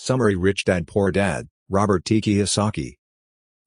Summary: Rich Dad Poor Dad, Robert T. Kiyosaki.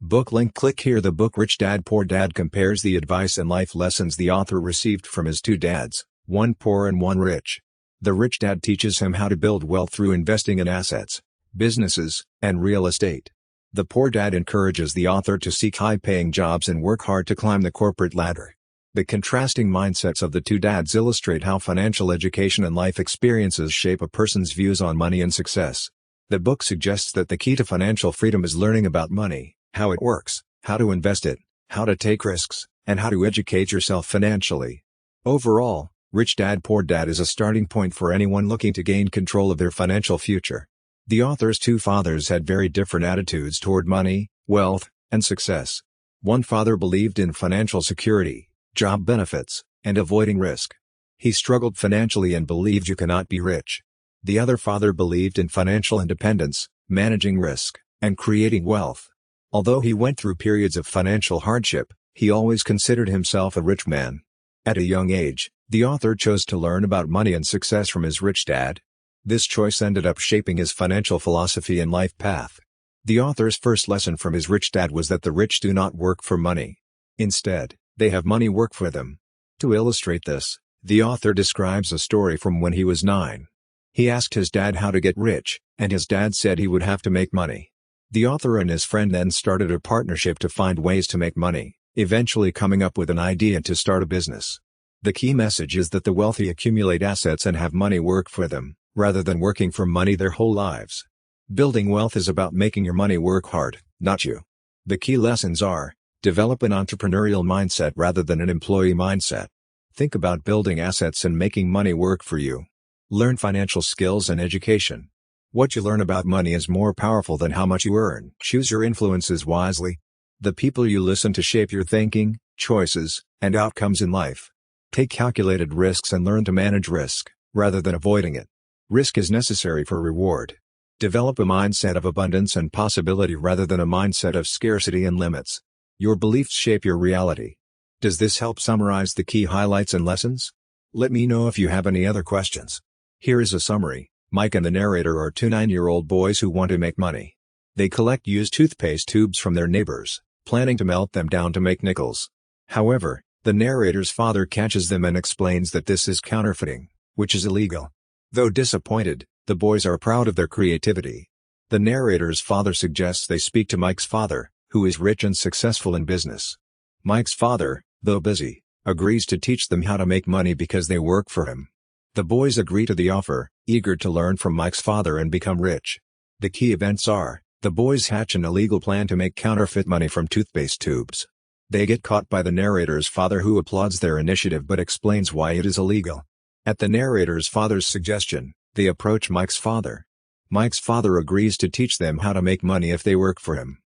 Book link. Click here. The book Rich Dad Poor Dad compares the advice and life lessons the author received from his two dads, one poor and one rich. The rich dad teaches him how to build wealth through investing in assets, businesses, and real estate. The poor dad encourages the author to seek high-paying jobs and work hard to climb the corporate ladder. The contrasting mindsets of the two dads illustrate how financial education and life experiences shape a person's views on money and success. The book suggests that the key to financial freedom is learning about money, how it works, how to invest it, how to take risks, and how to educate yourself financially. Overall, Rich Dad Poor Dad is a starting point for anyone looking to gain control of their financial future. The author's two fathers had very different attitudes toward money, wealth, and success. One father believed in financial security, job benefits, and avoiding risk. He struggled financially and believed you cannot be rich. The other father believed in financial independence, managing risk, and creating wealth. Although he went through periods of financial hardship, he always considered himself a rich man. At a young age, the author chose to learn about money and success from his rich dad. This choice ended up shaping his financial philosophy and life path. The author's first lesson from his rich dad was that the rich do not work for money. Instead, they have money work for them. To illustrate this, the author describes a story from when he was 9. He asked his dad how to get rich, and his dad said he would have to make money. The author and his friend then started a partnership to find ways to make money, eventually coming up with an idea to start a business. The key message is that the wealthy accumulate assets and have money work for them, rather than working for money their whole lives. Building wealth is about making your money work hard, not you. The key lessons are: develop an entrepreneurial mindset rather than an employee mindset. Think about building assets and making money work for you. Learn financial skills and education. What you learn about money is more powerful than how much you earn. Choose your influences wisely. The people you listen to shape your thinking, choices, and outcomes in life. Take calculated risks and learn to manage risk, rather than avoiding it. Risk is necessary for reward. Develop a mindset of abundance and possibility rather than a mindset of scarcity and limits. Your beliefs shape your reality. Does this help summarize the key highlights and lessons? Let me know if you have any other questions. Here is a summary. Mike and the narrator are two 9-year-old boys who want to make money. They collect used toothpaste tubes from their neighbors, planning to melt them down to make nickels. However, the narrator's father catches them and explains that this is counterfeiting, which is illegal. Though disappointed, the boys are proud of their creativity. The narrator's father suggests they speak to Mike's father, who is rich and successful in business. Mike's father, though busy, agrees to teach them how to make money because they work for him. The boys agree to the offer, eager to learn from Mike's father and become rich. The key events are: the boys hatch an illegal plan to make counterfeit money from toothpaste tubes. They get caught by the narrator's father, who applauds their initiative but explains why it is illegal. At the narrator's father's suggestion, they approach Mike's father. Mike's father agrees to teach them how to make money if they work for him.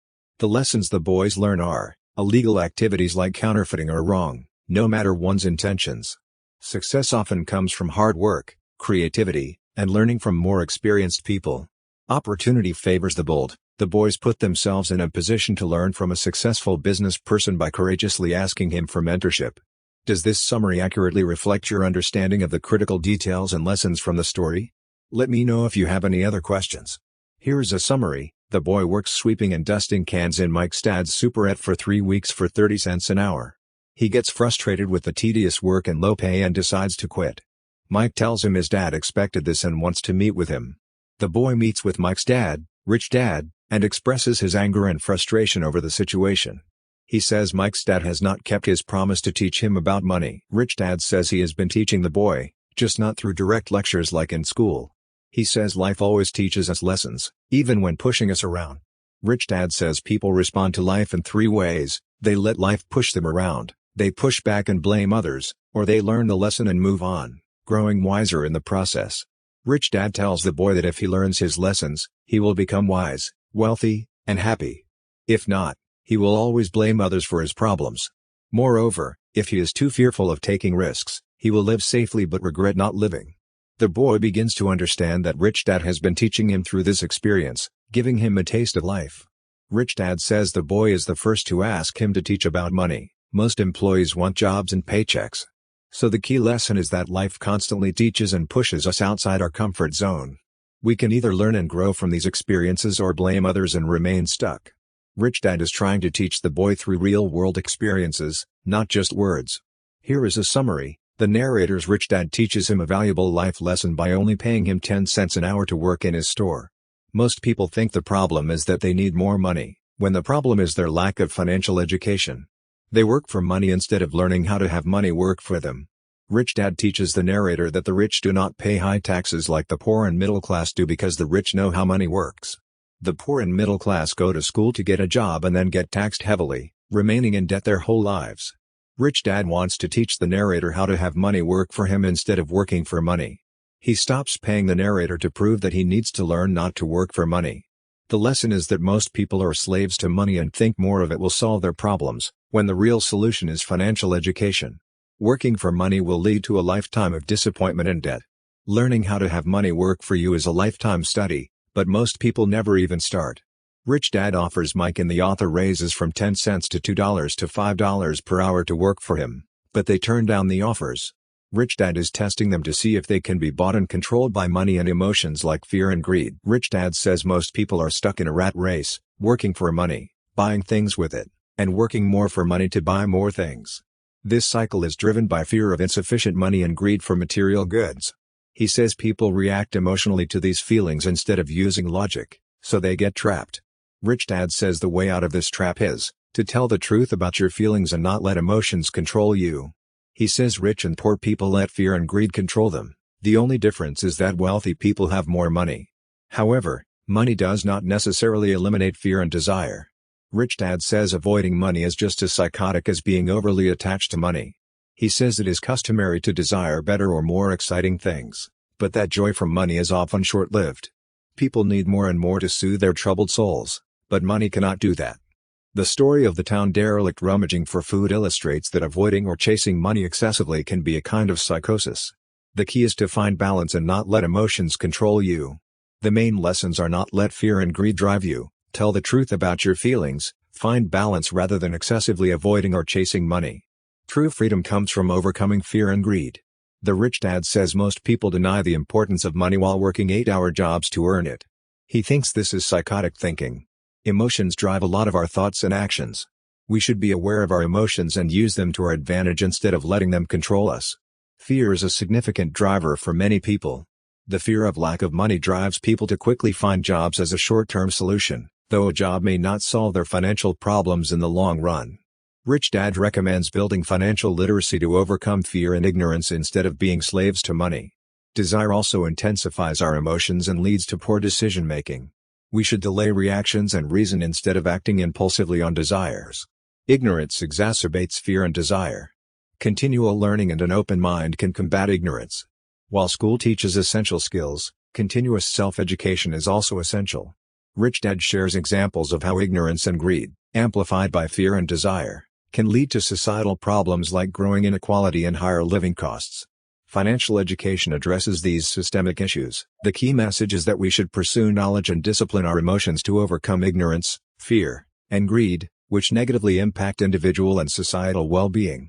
The lessons the boys learn are: illegal activities like counterfeiting are wrong, no matter one's intentions. Success often comes from hard work, creativity, and learning from more experienced people. Opportunity favors the bold. The boys put themselves in a position to learn from a successful business person by courageously asking him for mentorship. Does this summary accurately reflect your understanding of the critical details and lessons from the story? Let me know if you have any other questions. Here is a summary. The boy works sweeping and dusting cans in Mike's dad's superette for 3 weeks for 30 cents an hour. He gets frustrated with the tedious work and low pay and decides to quit. Mike tells him his dad expected this and wants to meet with him. The boy meets with Mike's dad, Rich Dad, and expresses his anger and frustration over the situation. He says Mike's dad has not kept his promise to teach him about money. Rich Dad says he has been teaching the boy, just not through direct lectures like in school. He says life always teaches us lessons, even when pushing us around. Rich Dad says people respond to life in 3 ways: they let life push them around, they push back and blame others, or they learn the lesson and move on, growing wiser in the process. Rich Dad tells the boy that if he learns his lessons, he will become wise, wealthy, and happy. If not, he will always blame others for his problems. Moreover, if he is too fearful of taking risks, he will live safely but regret not living. The boy begins to understand that Rich Dad has been teaching him through this experience, giving him a taste of life. Rich Dad says the boy is the first to ask him to teach about money. Most employees want jobs and paychecks. So the key lesson is that life constantly teaches and pushes us outside our comfort zone. We can either learn and grow from these experiences or blame others and remain stuck. Rich Dad is trying to teach the boy through real-world experiences, not just words. Here is a summary. The narrator's rich dad teaches him a valuable life lesson by only paying him 10 cents an hour to work in his store. Most people think the problem is that they need more money, when the problem is their lack of financial education. They work for money instead of learning how to have money work for them. Rich Dad teaches the narrator that the rich do not pay high taxes like the poor and middle class do because the rich know how money works. The poor and middle class go to school to get a job and then get taxed heavily, remaining in debt their whole lives. Rich Dad wants to teach the narrator how to have money work for him instead of working for money. He stops paying the narrator to prove that he needs to learn not to work for money. The lesson is that most people are slaves to money and think more of it will solve their problems, when the real solution is financial education. Working for money will lead to a lifetime of disappointment and debt. Learning how to have money work for you is a lifetime study, but most people never even start. Rich Dad offers Mike and the author raises from 10 cents to $2 to $5 per hour to work for him, but they turn down the offers. Rich Dad is testing them to see if they can be bought and controlled by money and emotions like fear and greed. Rich Dad says most people are stuck in a rat race, working for money, buying things with it, and working more for money to buy more things. This cycle is driven by fear of insufficient money and greed for material goods. He says people react emotionally to these feelings instead of using logic, so they get trapped. Rich Dad says the way out of this trap is to tell the truth about your feelings and not let emotions control you. He says rich and poor people let fear and greed control them. The only difference is that wealthy people have more money. However, money does not necessarily eliminate fear and desire. Rich Dad says avoiding money is just as psychotic as being overly attached to money. He says it is customary to desire better or more exciting things, but that joy from money is often short-lived. People need more and more to soothe their troubled souls, but money cannot do that. The story of the town derelict rummaging for food illustrates that avoiding or chasing money excessively can be a kind of psychosis. The key is to find balance and not let emotions control you. The main lessons are not let fear and greed drive you, tell the truth about your feelings, find balance rather than excessively avoiding or chasing money. True freedom comes from overcoming fear and greed. The Rich Dad says most people deny the importance of money while working 8-hour jobs to earn it. He thinks this is psychotic thinking. Emotions drive a lot of our thoughts and actions. We should be aware of our emotions and use them to our advantage instead of letting them control us. Fear is a significant driver for many people. The fear of lack of money drives people to quickly find jobs as a short-term solution, though a job may not solve their financial problems in the long run. Rich Dad recommends building financial literacy to overcome fear and ignorance instead of being slaves to money. Desire also intensifies our emotions and leads to poor decision-making. We should delay reactions and reason instead of acting impulsively on desires. Ignorance exacerbates fear and desire. Continual learning and an open mind can combat ignorance. While school teaches essential skills, continuous self-education is also essential. Rich Dad shares examples of how ignorance and greed, amplified by fear and desire, can lead to societal problems like growing inequality and higher living costs. Financial education addresses these systemic issues. The key message is that we should pursue knowledge and discipline our emotions to overcome ignorance, fear, and greed, which negatively impact individual and societal well-being.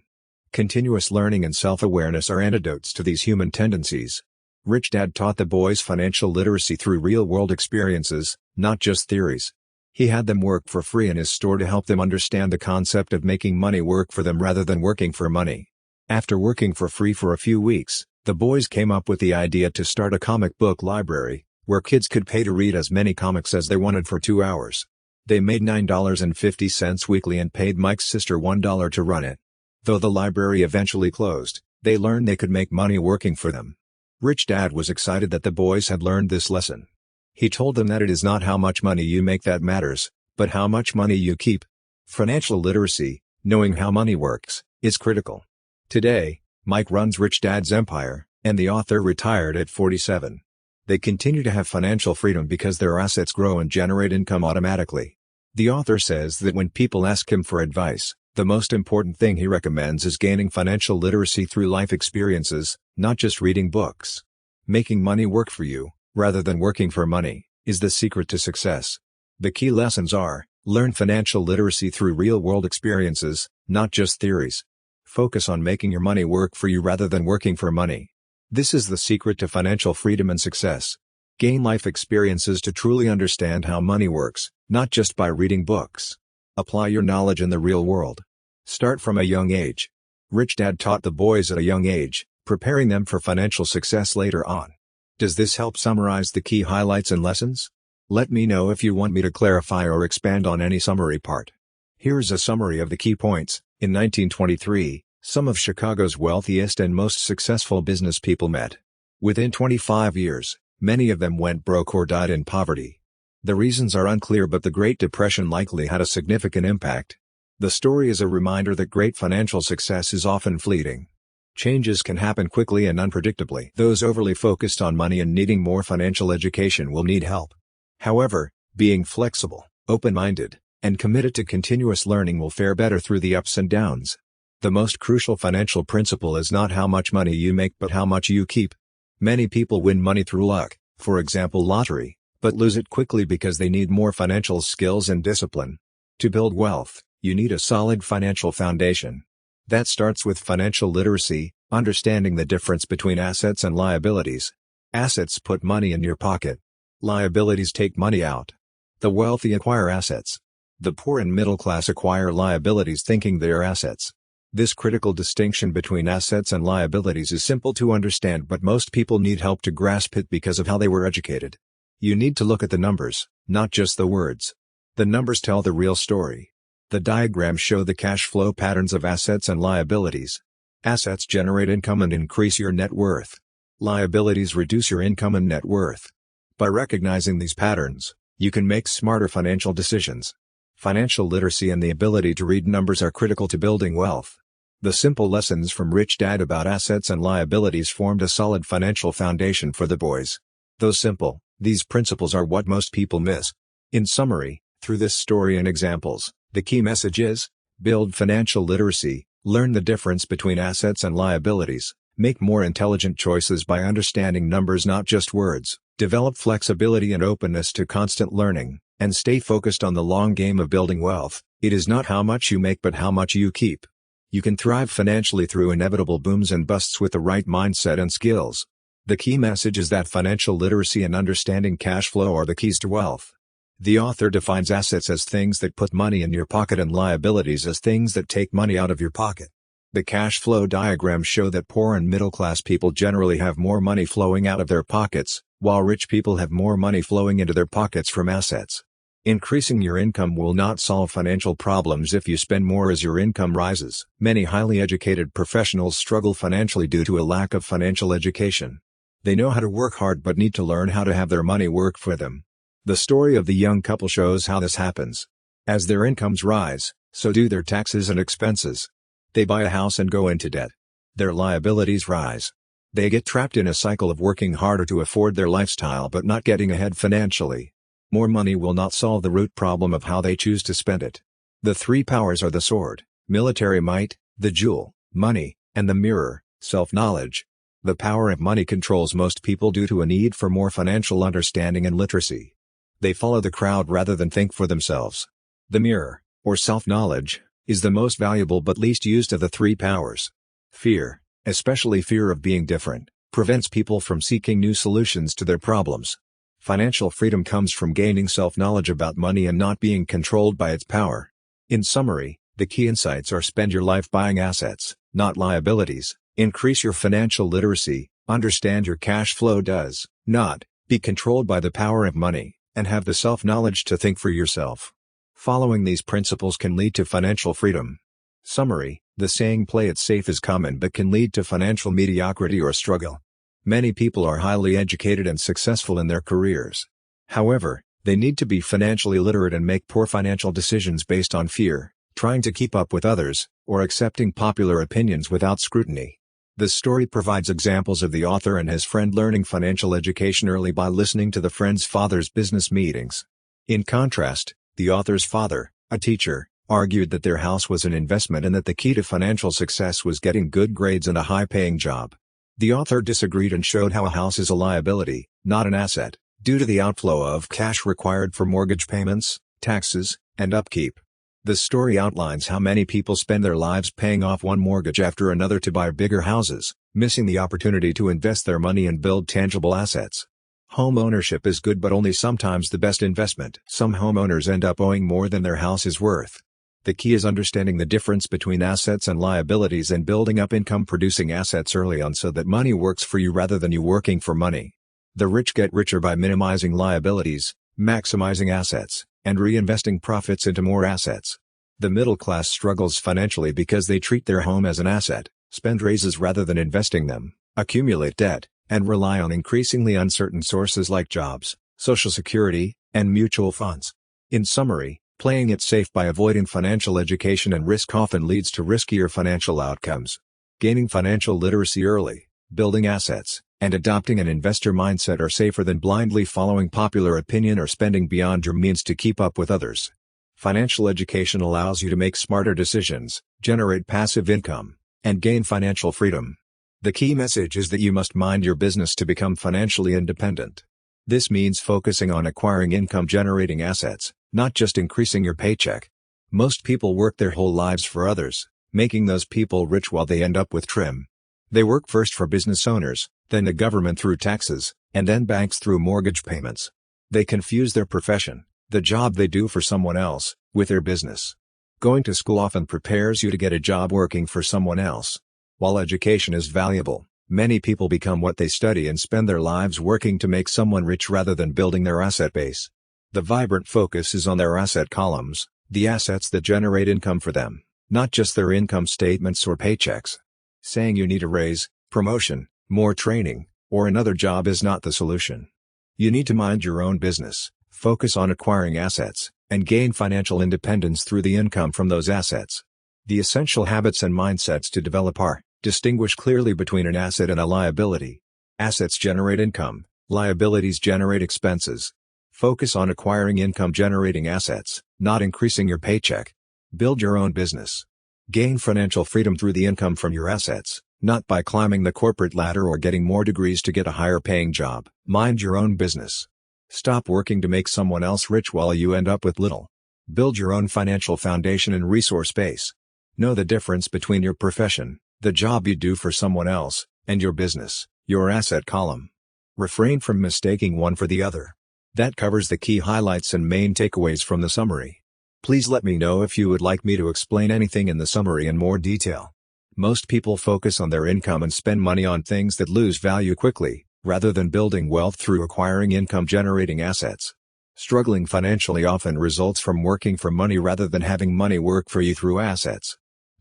Continuous learning and self-awareness are antidotes to these human tendencies. Rich Dad taught the boys financial literacy through real-world experiences, not just theories. He had them work for free in his store to help them understand the concept of making money work for them rather than working for money. After working for free for a few weeks, the boys came up with the idea to start a comic book library, where kids could pay to read as many comics as they wanted for 2 hours. They made $9.50 weekly and paid Mike's sister $1 to run it. Though the library eventually closed, they learned they could make money working for them. Rich Dad was excited that the boys had learned this lesson. He told them that it is not how much money you make that matters, but how much money you keep. Financial literacy, knowing how money works, is critical. Today, Mike runs Rich Dad's empire, and the author retired at 47. They continue to have financial freedom because their assets grow and generate income automatically. The author says that when people ask him for advice, the most important thing he recommends is gaining financial literacy through life experiences, not just reading books. Making money work for you, rather than working for money, is the secret to success. The key lessons are: learn financial literacy through real-world experiences, not just theories. Focus on making your money work for you rather than working for money. This is the secret to financial freedom and success. Gain life experiences to truly understand how money works, not just by reading books. Apply your knowledge in the real world. Start from a young age. Rich Dad taught the boys at a young age, preparing them for financial success later on. Does this help summarize the key highlights and lessons? Let me know if you want me to clarify or expand on any summary part. Here's a summary of the key points. In 1923, some of Chicago's wealthiest and most successful business people met. Within 25 years, many of them went broke or died in poverty. The reasons are unclear, but the Great Depression likely had a significant impact. The story is a reminder that great financial success is often fleeting. Changes can happen quickly and unpredictably. Those overly focused on money and needing more financial education will need help. However, being flexible, open-minded, and committed to continuous learning will fare better through the ups and downs. The most crucial financial principle is not how much money you make but how much you keep. Many people win money through luck, for example lottery, but lose it quickly because they need more financial skills and discipline. To build wealth, you need a solid financial foundation. That starts with financial literacy, understanding the difference between assets and liabilities. Assets put money in your pocket. Liabilities take money out. The wealthy acquire assets. The poor and middle class acquire liabilities thinking they are assets. This critical distinction between assets and liabilities is simple to understand, but most people need help to grasp it because of how they were educated. You need to look at the numbers, not just the words. The numbers tell the real story. The diagrams show the cash flow patterns of assets and liabilities. Assets generate income and increase your net worth. Liabilities reduce your income and net worth. By recognizing these patterns, you can make smarter financial decisions. Financial literacy and the ability to read numbers are critical to building wealth. The simple lessons from Rich Dad about assets and liabilities formed a solid financial foundation for the boys. Though simple, these principles are what most people miss. In summary, through this story and examples, the key message is: build financial literacy, learn the difference between assets and liabilities, make more intelligent choices by understanding numbers not just words, develop flexibility and openness to constant learning, and stay focused on the long game of building wealth. It is not how much you make but how much you keep. You can thrive financially through inevitable booms and busts with the right mindset and skills. The key message is that financial literacy and understanding cash flow are the keys to wealth. The author defines assets as things that put money in your pocket and liabilities as things that take money out of your pocket. The cash flow diagrams show that poor and middle-class people generally have more money flowing out of their pockets, while rich people have more money flowing into their pockets from assets. Increasing your income will not solve financial problems if you spend more as your income rises. Many highly educated professionals struggle financially due to a lack of financial education. They know how to work hard but need to learn how to have their money work for them. The story of the young couple shows how this happens. As their incomes rise, so do their taxes and expenses. They buy a house and go into debt. Their liabilities rise. They get trapped in a cycle of working harder to afford their lifestyle but not getting ahead financially. More money will not solve the root problem of how they choose to spend it. The three powers are the sword, military might, the jewel, money, and the mirror, self-knowledge. The power of money controls most people due to a need for more financial understanding and literacy. They follow the crowd rather than think for themselves. The mirror, or self-knowledge, is the most valuable but least used of the three powers. Fear, especially fear of being different, prevents people from seeking new solutions to their problems. Financial freedom comes from gaining self-knowledge about money and not being controlled by its power. In summary, the key insights are: spend your life buying assets, not liabilities, increase your financial literacy, understand your cash flow does not be controlled by the power of money, and have the self-knowledge to think for yourself. Following these principles can lead to financial freedom. Summary: the saying "play it safe" is common but can lead to financial mediocrity or struggle. Many people are highly educated and successful in their careers. However, they need to be financially literate and make poor financial decisions based on fear, trying to keep up with others, or accepting popular opinions without scrutiny. The story provides examples of the author and his friend learning financial education early by listening to the friend's father's business meetings. In contrast, the author's father, a teacher, argued that their house was an investment and that the key to financial success was getting good grades and a high-paying job. The author disagreed and showed how a house is a liability, not an asset, due to the outflow of cash required for mortgage payments, taxes, and upkeep. The story outlines how many people spend their lives paying off one mortgage after another to buy bigger houses, missing the opportunity to invest their money and build tangible assets. Home ownership is good but only sometimes the best investment. Some homeowners end up owing more than their house is worth. The key is understanding the difference between assets and liabilities and building up income-producing assets early on so that money works for you rather than you working for money. The rich get richer by minimizing liabilities, maximizing assets, and reinvesting profits into more assets. The middle class struggles financially because they treat their home as an asset, spend raises rather than investing them, accumulate debt, and rely on increasingly uncertain sources like jobs, Social Security, and mutual funds. In summary, playing it safe by avoiding financial education and risk often leads to riskier financial outcomes. Gaining financial literacy early, building assets, and adopting an investor mindset are safer than blindly following popular opinion or spending beyond your means to keep up with others. Financial education allows you to make smarter decisions, generate passive income, and gain financial freedom. The key message is that you must mind your business to become financially independent. This means focusing on acquiring income-generating assets, not just increasing your paycheck. Most people work their whole lives for others, making those people rich while they end up with trim. They work first for business owners, then the government through taxes, and then banks through mortgage payments. They confuse their profession, the job they do for someone else, with their business. Going to school often prepares you to get a job working for someone else. While education is valuable, many people become what they study and spend their lives working to make someone rich rather than building their asset base. The vibrant focus is on their asset columns, the assets that generate income for them, not just their income statements or paychecks. Saying you need a raise, promotion, more training, or another job is not the solution. You need to mind your own business, focus on acquiring assets, and gain financial independence through the income from those assets. The essential habits and mindsets to develop are: distinguish clearly between an asset and a liability. Assets generate income, liabilities generate expenses. Focus on acquiring income-generating assets, not increasing your paycheck. Build your own business. Gain financial freedom through the income from your assets, not by climbing the corporate ladder or getting more degrees to get a higher-paying job. Mind your own business. Stop working to make someone else rich while you end up with little. Build your own financial foundation and resource base. Know the difference between your profession, the job you do for someone else, and your business, your asset column. Refrain from mistaking one for the other. That covers the key highlights and main takeaways from the summary. Please let me know if you would like me to explain anything in the summary in more detail. Most people focus on their income and spend money on things that lose value quickly, rather than building wealth through acquiring income-generating assets. Struggling financially often results from working for money rather than having money work for you through assets.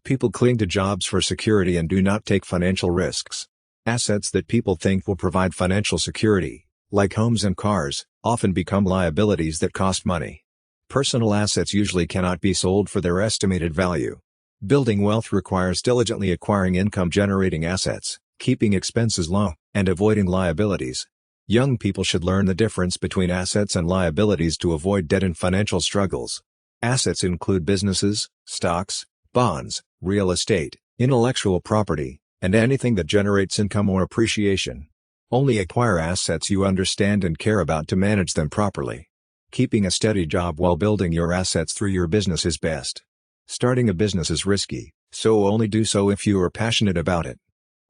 People cling to jobs for security and do not take financial risks. Assets that people think will provide financial security, like homes and cars, often become liabilities that cost money. Personal assets usually cannot be sold for their estimated value. Building wealth requires diligently acquiring income-generating assets, keeping expenses low, and avoiding liabilities. Young people should learn the difference between assets and liabilities to avoid debt and financial struggles. Assets include businesses, stocks, bonds, real estate, intellectual property, and anything that generates income or appreciation. Only acquire assets you understand and care about to manage them properly. Keeping a steady job while building your assets through your business is best. Starting a business is risky, so only do so if you are passionate about it.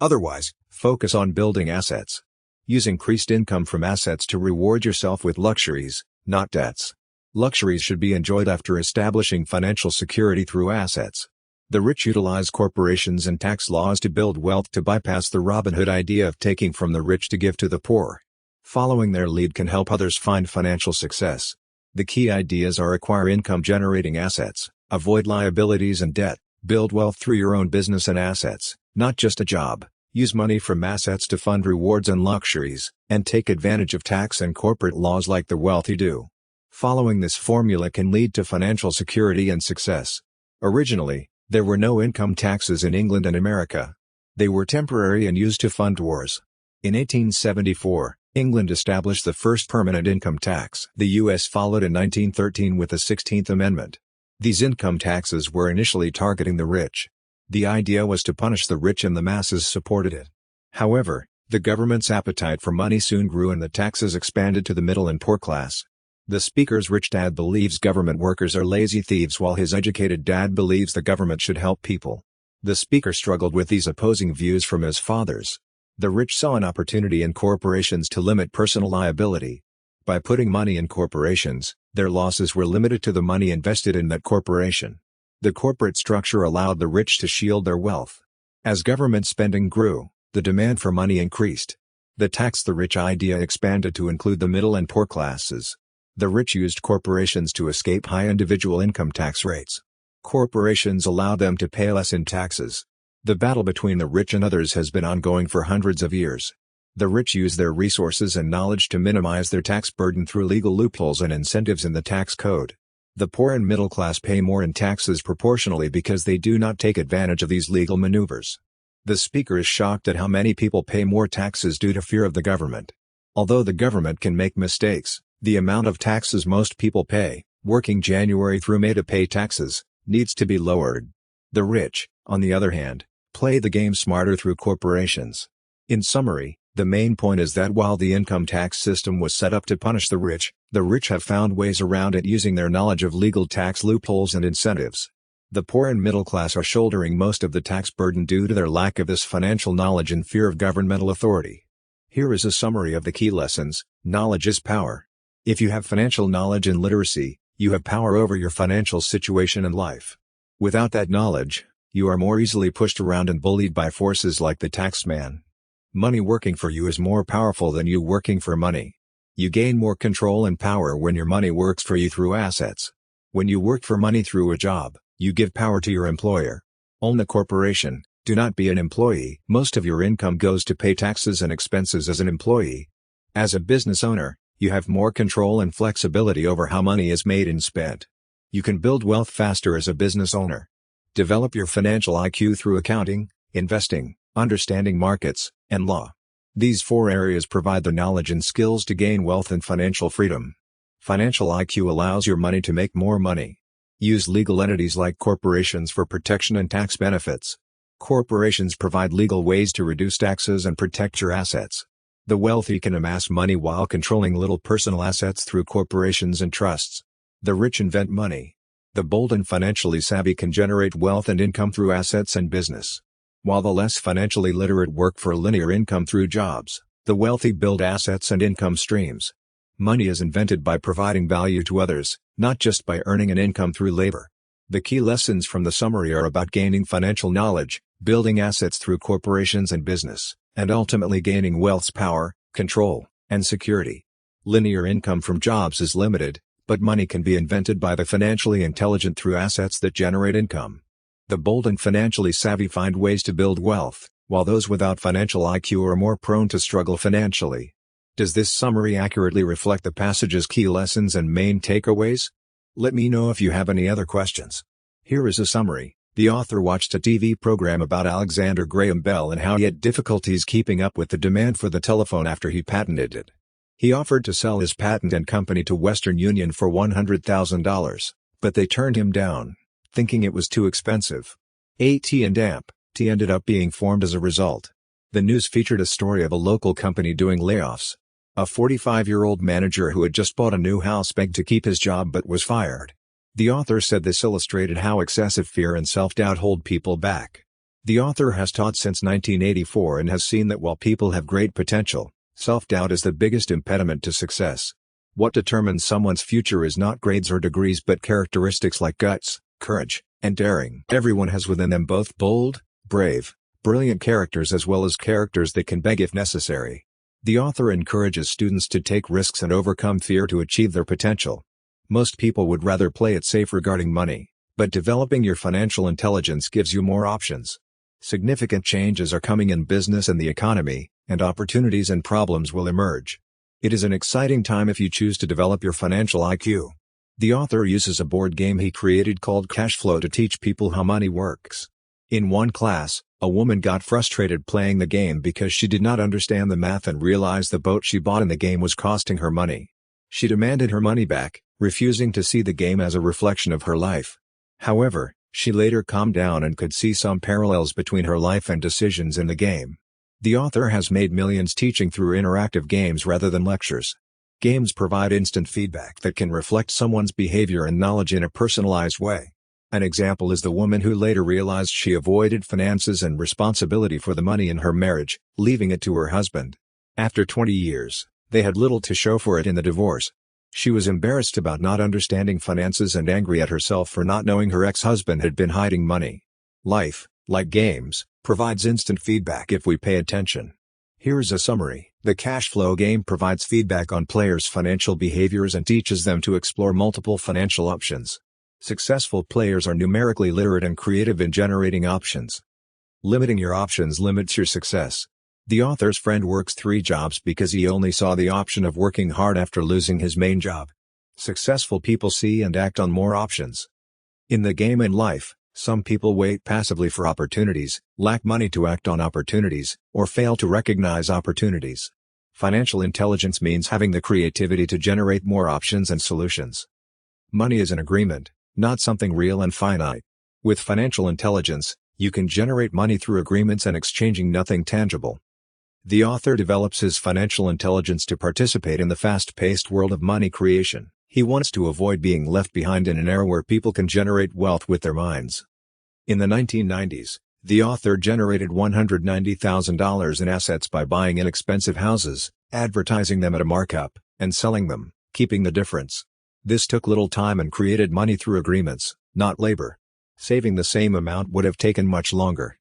Otherwise, focus on building assets. Use increased income from assets to reward yourself with luxuries, not debts. Luxuries should be enjoyed after establishing financial security through assets. The rich utilize corporations and tax laws to build wealth to bypass the Robin Hood idea of taking from the rich to give to the poor. Following their lead can help others find financial success. The key ideas are: acquire income-generating assets, avoid liabilities and debt, build wealth through your own business and assets, not just a job, use money from assets to fund rewards and luxuries, and take advantage of tax and corporate laws like the wealthy do. Following this formula can lead to financial security and success. Originally, there were no income taxes in England and America. They were temporary and used to fund wars. In 1874, England established the first permanent income tax. The U.S. followed in 1913 with the 16th Amendment. These income taxes were initially targeting the rich. The idea was to punish the rich and the masses supported it. However, the government's appetite for money soon grew and the taxes expanded to the middle and poor class. The speaker's rich dad believes government workers are lazy thieves while his educated dad believes the government should help people. The speaker struggled with these opposing views from his fathers. The rich saw an opportunity in corporations to limit personal liability. By putting money in corporations, their losses were limited to the money invested in that corporation. The corporate structure allowed the rich to shield their wealth. As government spending grew, the demand for money increased. The tax the rich idea expanded to include the middle and poor classes. The rich used corporations to escape high individual income tax rates. Corporations allowed them to pay less in taxes. The battle between the rich and others has been ongoing for hundreds of years. The rich use their resources and knowledge to minimize their tax burden through legal loopholes and incentives in the tax code. The poor and middle class pay more in taxes proportionally because they do not take advantage of these legal maneuvers. The speaker is shocked at how many people pay more taxes due to fear of the government. Although the government can make mistakes, the amount of taxes most people pay, working January through May to pay taxes, needs to be lowered. The rich, on the other hand, play the game smarter through corporations. In summary, the main point is that while the income tax system was set up to punish the rich have found ways around it using their knowledge of legal tax loopholes and incentives. The poor and middle class are shouldering most of the tax burden due to their lack of this financial knowledge and fear of governmental authority. Here is a summary of the key lessons. Knowledge is power. If you have financial knowledge and literacy, you have power over your financial situation and life. Without that knowledge, you are more easily pushed around and bullied by forces like the tax man. Money working for you is more powerful than you working for money. You gain more control and power when your money works for you through assets. When you work for money through a job, you give power to your employer. Own the corporation, do not be an employee. Most of your income goes to pay taxes and expenses as an employee. As a business owner, you have more control and flexibility over how money is made and spent. You can build wealth faster as a business owner. Develop your financial IQ through accounting, investing, understanding markets, and law. These 4 areas provide the knowledge and skills to gain wealth and financial freedom. Financial IQ allows your money to make more money. Use legal entities like corporations for protection and tax benefits. Corporations provide legal ways to reduce taxes and protect your assets. The wealthy can amass money while controlling little personal assets through corporations and trusts. The rich invent money. The bold and financially savvy can generate wealth and income through assets and business. While the less financially literate work for linear income through jobs, the wealthy build assets and income streams. Money is invented by providing value to others, not just by earning an income through labor. The key lessons from the summary are about gaining financial knowledge, building assets through corporations and business, and ultimately gaining wealth's power, control, and security. Linear income from jobs is limited, but money can be invented by the financially intelligent through assets that generate income. The bold and financially savvy find ways to build wealth, while those without financial IQ are more prone to struggle financially. Does this summary accurately reflect the passage's key lessons and main takeaways? Let me know if you have any other questions. Here is a summary. The author watched a TV program about Alexander Graham Bell and how he had difficulties keeping up with the demand for the telephone after he patented it. He offered to sell his patent and company to Western Union for $100,000, but they turned him down, thinking it was too expensive. AT&T ended up being formed as a result. The news featured a story of a local company doing layoffs. A 45-year-old manager who had just bought a new house begged to keep his job but was fired. The author said this illustrated how excessive fear and self-doubt hold people back. The author has taught since 1984 and has seen that while people have great potential, self-doubt is the biggest impediment to success. What determines someone's future is not grades or degrees but characteristics like guts, courage, and daring. Everyone has within them both bold, brave, brilliant characters as well as characters that can beg if necessary. The author encourages students to take risks and overcome fear to achieve their potential. Most people would rather play it safe regarding money, but developing your financial intelligence gives you more options. Significant changes are coming in business and the economy, and opportunities and problems will emerge. It is an exciting time if you choose to develop your financial IQ. The author uses a board game he created called Cash Flow to teach people how money works. In one class, a woman got frustrated playing the game because she did not understand the math and realized the boat she bought in the game was costing her money. She demanded her money back, refusing to see the game as a reflection of her life. However, she later calmed down and could see some parallels between her life and decisions in the game. The author has made millions teaching through interactive games rather than lectures. Games provide instant feedback that can reflect someone's behavior and knowledge in a personalized way. An example is the woman who later realized she avoided finances and responsibility for the money in her marriage, leaving it to her husband. After 20 years, they had little to show for it in the divorce. She was embarrassed about not understanding finances and angry at herself for not knowing her ex-husband had been hiding money. Life, like games, provides instant feedback if we pay attention. Here's a summary. The cash flow game provides feedback on players' financial behaviors and teaches them to explore multiple financial options. Successful players are numerically literate and creative in generating options. Limiting your options limits your success. The author's friend works 3 jobs because he only saw the option of working hard after losing his main job. Successful people see and act on more options. In the game and life, some people wait passively for opportunities, lack money to act on opportunities, or fail to recognize opportunities. Financial intelligence means having the creativity to generate more options and solutions. Money is an agreement, not something real and finite. With financial intelligence, you can generate money through agreements and exchanging nothing tangible. The author develops his financial intelligence to participate in the fast-paced world of money creation. He wants to avoid being left behind in an era where people can generate wealth with their minds. In the 1990s, the author generated $190,000 in assets by buying inexpensive houses, advertising them at a markup, and selling them, keeping the difference. This took little time and created money through agreements, not labor. Saving the same amount would have taken much longer.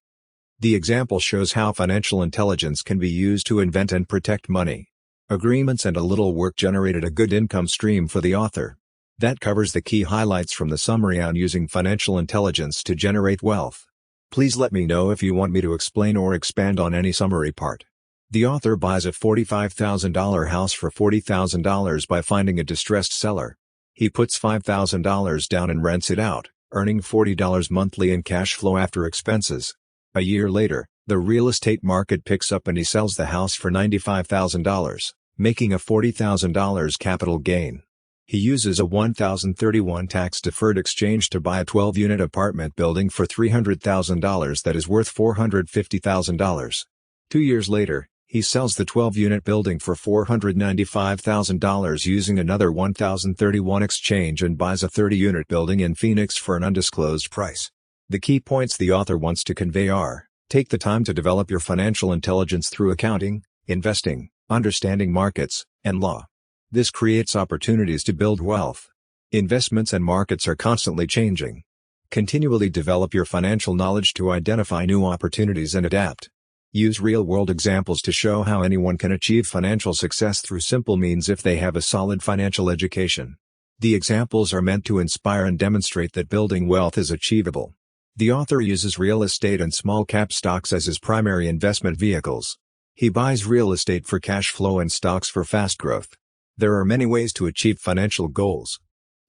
The example shows how financial intelligence can be used to invent and protect money. Agreements and a little work generated a good income stream for the author. That covers the key highlights from the summary on using financial intelligence to generate wealth. Please let me know if you want me to explain or expand on any summary part. The author buys a $45,000 house for $40,000 by finding a distressed seller. He puts $5,000 down and rents it out, earning $40 monthly in cash flow after expenses. A year later, the real estate market picks up and he sells the house for $95,000, making a $40,000 capital gain. He uses a 1031 tax-deferred exchange to buy a 12-unit apartment building for $300,000 that is worth $450,000. 2 years later, he sells the 12-unit building for $495,000 using another 1031 exchange and buys a 30-unit building in Phoenix for an undisclosed price. The key points the author wants to convey are: take the time to develop your financial intelligence through accounting, investing, understanding markets, and law. This creates opportunities to build wealth. Investments and markets are constantly changing. Continually develop your financial knowledge to identify new opportunities and adapt. Use real-world examples to show how anyone can achieve financial success through simple means if they have a solid financial education. The examples are meant to inspire and demonstrate that building wealth is achievable. The author uses real estate and small-cap stocks as his primary investment vehicles. He buys real estate for cash flow and stocks for fast growth. There are many ways to achieve financial goals.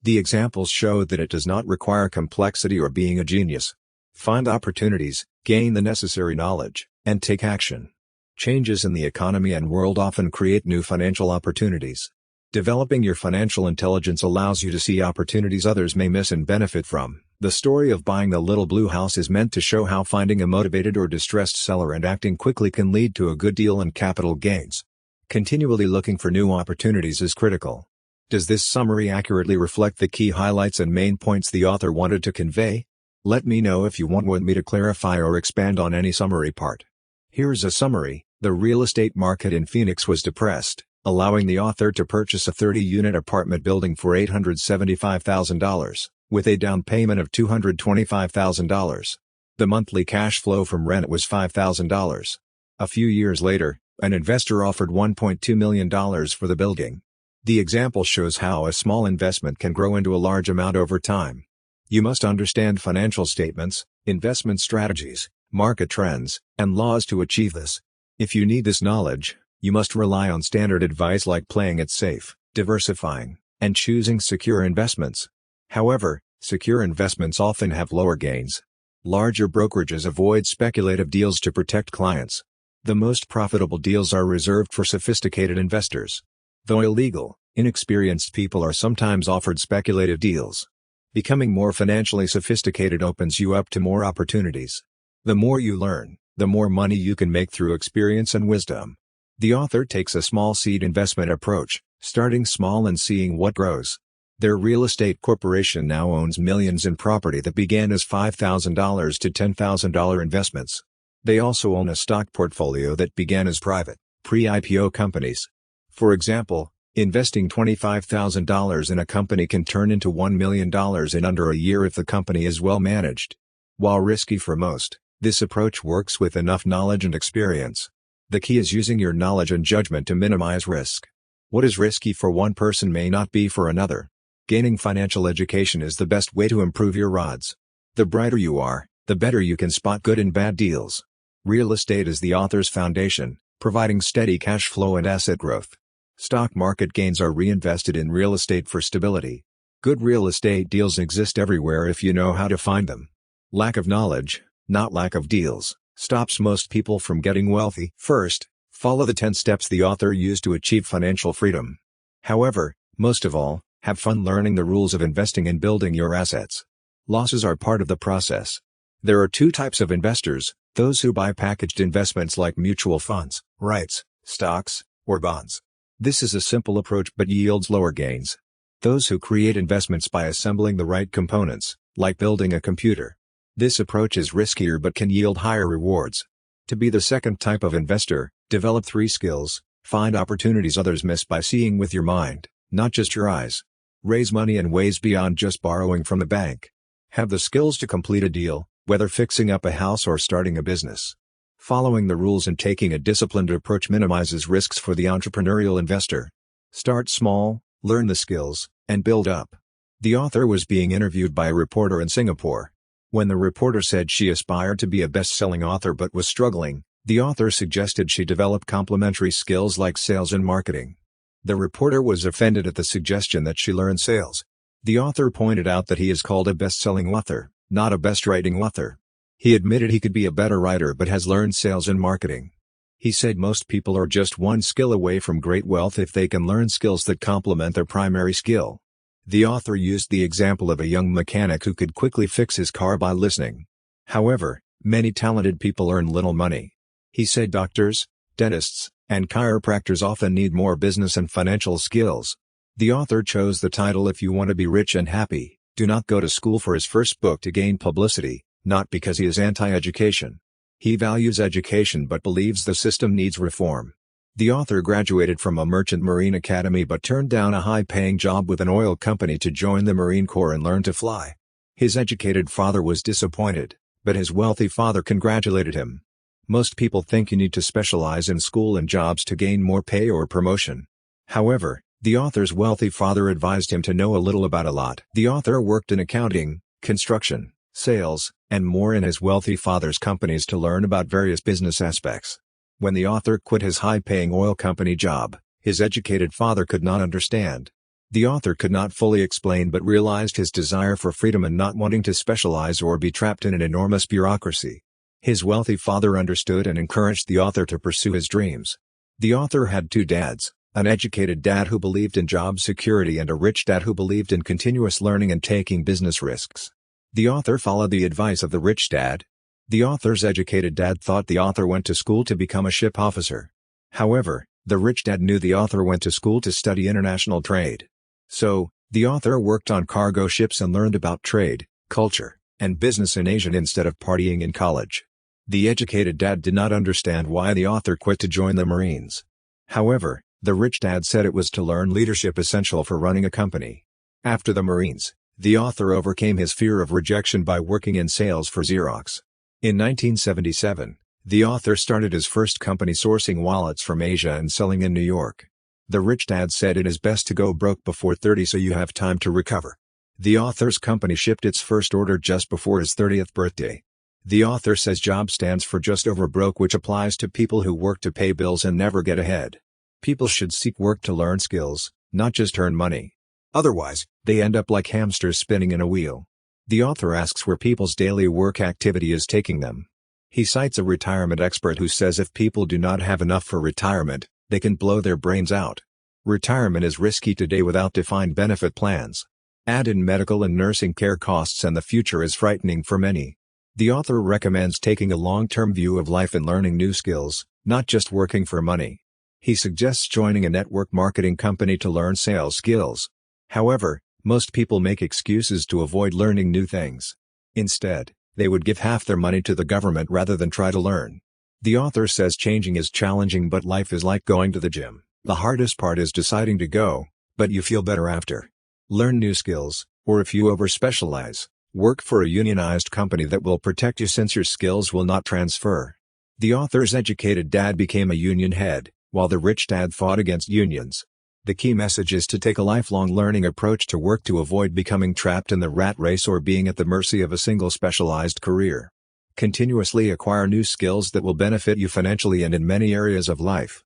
The examples show that it does not require complexity or being a genius. Find opportunities, gain the necessary knowledge, and take action. Changes in the economy and world often create new financial opportunities. Developing your financial intelligence allows you to see opportunities others may miss and benefit from. The story of buying the little blue house is meant to show how finding a motivated or distressed seller and acting quickly can lead to a good deal and capital gains. Continually looking for new opportunities is critical. Does this summary accurately reflect the key highlights and main points the author wanted to convey? Let me know if you want me to clarify or expand on any summary part. Here's a summary. The real estate market in Phoenix was depressed, allowing the author to purchase a 30-unit apartment building for $875,000, with a down payment of $225,000. The monthly cash flow from rent was $5,000. A few years later, an investor offered $1.2 million for the building. The example shows how a small investment can grow into a large amount over time. You must understand financial statements, investment strategies, market trends, and laws to achieve this. If you need this knowledge, you must rely on standard advice like playing it safe, diversifying, and choosing secure investments. However, secure investments often have lower gains. Larger brokerages avoid speculative deals to protect clients. The most profitable deals are reserved for sophisticated investors. Though illegal, inexperienced people are sometimes offered speculative deals. Becoming more financially sophisticated opens you up to more opportunities. The more you learn, the more money you can make through experience and wisdom. The author takes a small seed investment approach, starting small and seeing what grows. Their real estate corporation now owns millions in property that began as $5,000 to $10,000 investments. They also own a stock portfolio that began as private, pre-IPO companies. For example, investing $25,000 in a company can turn into $1 million in under a year if the company is well managed. While risky for most, this approach works with enough knowledge and experience. The key is using your knowledge and judgment to minimize risk. What is risky for one person may not be for another. Gaining financial education is the best way to improve your odds. The brighter you are, the better you can spot good and bad deals. Real estate is the author's foundation, providing steady cash flow and asset growth. Stock market gains are reinvested in real estate for stability. Good real estate deals exist everywhere if you know how to find them. Lack of knowledge, not lack of deals, stops most people from getting wealthy. First, follow the 10 steps the author used to achieve financial freedom. However, most of all, have fun learning the rules of investing and building your assets. Losses are part of the process. There are two types of investors: those who buy packaged investments like mutual funds, REITs, stocks, or bonds. This is a simple approach but yields lower gains. Those who create investments by assembling the right components, like building a computer. This approach is riskier but can yield higher rewards. To be the second type of investor, develop 3 skills. Find opportunities others miss by seeing with your mind, not just your eyes. Raise money in ways beyond just borrowing from the bank. Have the skills to complete a deal, whether fixing up a house or starting a business. Following the rules and taking a disciplined approach minimizes risks for the entrepreneurial investor. Start small, learn the skills, and build up. The author was being interviewed by a reporter in Singapore. When the reporter said she aspired to be a best-selling author but was struggling, the author suggested she develop complementary skills like sales and marketing. The reporter was offended at the suggestion that she learn sales. The author pointed out that he is called a best-selling author, not a best-writing author. He admitted he could be a better writer but has learned sales and marketing. He said most people are just one skill away from great wealth if they can learn skills that complement their primary skill. The author used the example of a young mechanic who could quickly fix his car by listening. However, many talented people earn little money. He said doctors, dentists, and chiropractors often need more business and financial skills. The author chose the title "If You Want to Be Rich and Happy, Do Not Go to School" for his first book to gain publicity, not because he is anti-education. He values education but believes the system needs reform. The author graduated from a merchant marine academy but turned down a high-paying job with an oil company to join the Marine Corps and learn to fly. His educated father was disappointed, but his wealthy father congratulated him. Most people think you need to specialize in school and jobs to gain more pay or promotion. However, the author's wealthy father advised him to know a little about a lot. The author worked in accounting, construction, sales, and more in his wealthy father's companies to learn about various business aspects. When the author quit his high-paying oil company job, his educated father could not understand. The author could not fully explain but realized his desire for freedom and not wanting to specialize or be trapped in an enormous bureaucracy. His wealthy father understood and encouraged the author to pursue his dreams. The author had 2 dads, an educated dad who believed in job security and a rich dad who believed in continuous learning and taking business risks. The author followed the advice of the rich dad. The author's educated dad thought the author went to school to become a ship officer. However, the rich dad knew the author went to school to study international trade. So, the author worked on cargo ships and learned about trade, culture, and business in Asia instead of partying in college. The educated dad did not understand why the author quit to join the Marines. However, the rich dad said it was to learn leadership essential for running a company. After the Marines, the author overcame his fear of rejection by working in sales for Xerox. In 1977, the author started his first company sourcing wallets from Asia and selling in New York. The rich dad said it is best to go broke before 30 so you have time to recover. The author's company shipped its first order just before his 30th birthday. The author says JOB stands for just over broke, which applies to people who work to pay bills and never get ahead. People should seek work to learn skills, not just earn money. Otherwise, they end up like hamsters spinning in a wheel. The author asks where people's daily work activity is taking them. He cites a retirement expert who says if people do not have enough for retirement, they can blow their brains out. Retirement is risky today without defined benefit plans. Add in medical and nursing care costs and the future is frightening for many. The author recommends taking a long-term view of life and learning new skills, not just working for money. He suggests joining a network marketing company to learn sales skills. However, Most people make excuses to avoid learning new things. Instead, they would give half their money to the government rather than try to learn. The author says changing is challenging, but life is like going to the gym. The hardest part is deciding to go, but you feel better after. Learn new skills, or if you over-specialize, work for a unionized company that will protect you since your skills will not transfer. The author's educated dad became a union head, while the rich dad fought against unions. The key message is to take a lifelong learning approach to work to avoid becoming trapped in the rat race or being at the mercy of a single specialized career. Continuously acquire new skills that will benefit you financially and in many areas of life.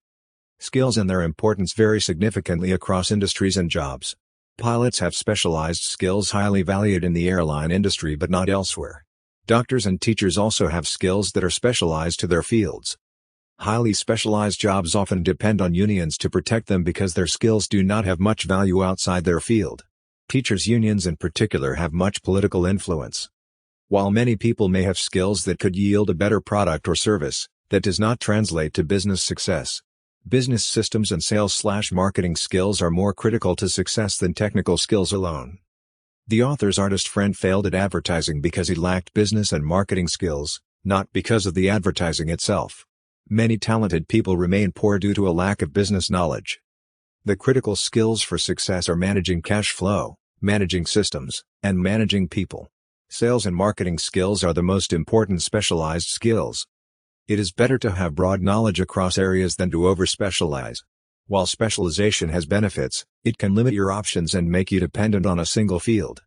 Skills and their importance vary significantly across industries and jobs. Pilots have specialized skills highly valued in the airline industry but not elsewhere. Doctors and teachers also have skills that are specialized to their fields. Highly specialized jobs often depend on unions to protect them because their skills do not have much value outside their field. Teachers' unions in particular have much political influence. While many people may have skills that could yield a better product or service, that does not translate to business success. Business systems and sales/marketing skills are more critical to success than technical skills alone. The author's artist friend failed at advertising because he lacked business and marketing skills, not because of the advertising itself. Many talented people remain poor due to a lack of business knowledge. The critical skills for success are managing cash flow, managing systems, and managing people. Sales and marketing skills are the most important specialized skills. It is better to have broad knowledge across areas than to over-specialize. While specialization has benefits, it can limit your options and make you dependent on a single field.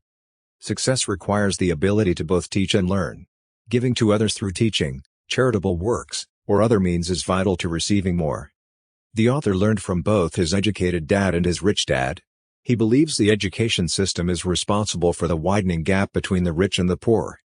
Success requires the ability to both teach and learn. Giving to others through teaching, charitable works, or other means is vital to receiving more. The author learned from both his educated dad and his rich dad. He believes the education system is responsible for the widening gap between the rich and the poor.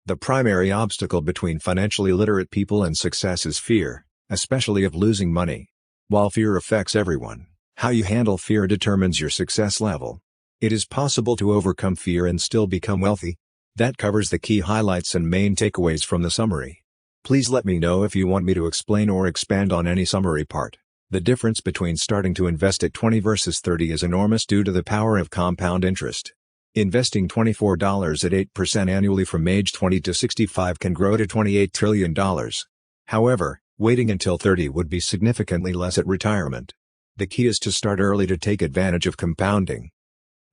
The primary obstacle between financially literate people and success is fear, especially of losing money. While fear affects everyone, how you handle fear determines your success level. It is possible to overcome fear and still become wealthy. That covers the key highlights and main takeaways from the summary. Please let me know if you want me to explain or expand on any summary part. The difference between starting to invest at 20 versus 30 is enormous due to the power of compound interest. Investing $24 at 8% annually from age 20 to 65 can grow to $28 trillion. However, waiting until 30 would be significantly less at retirement. The key is to start early to take advantage of compounding.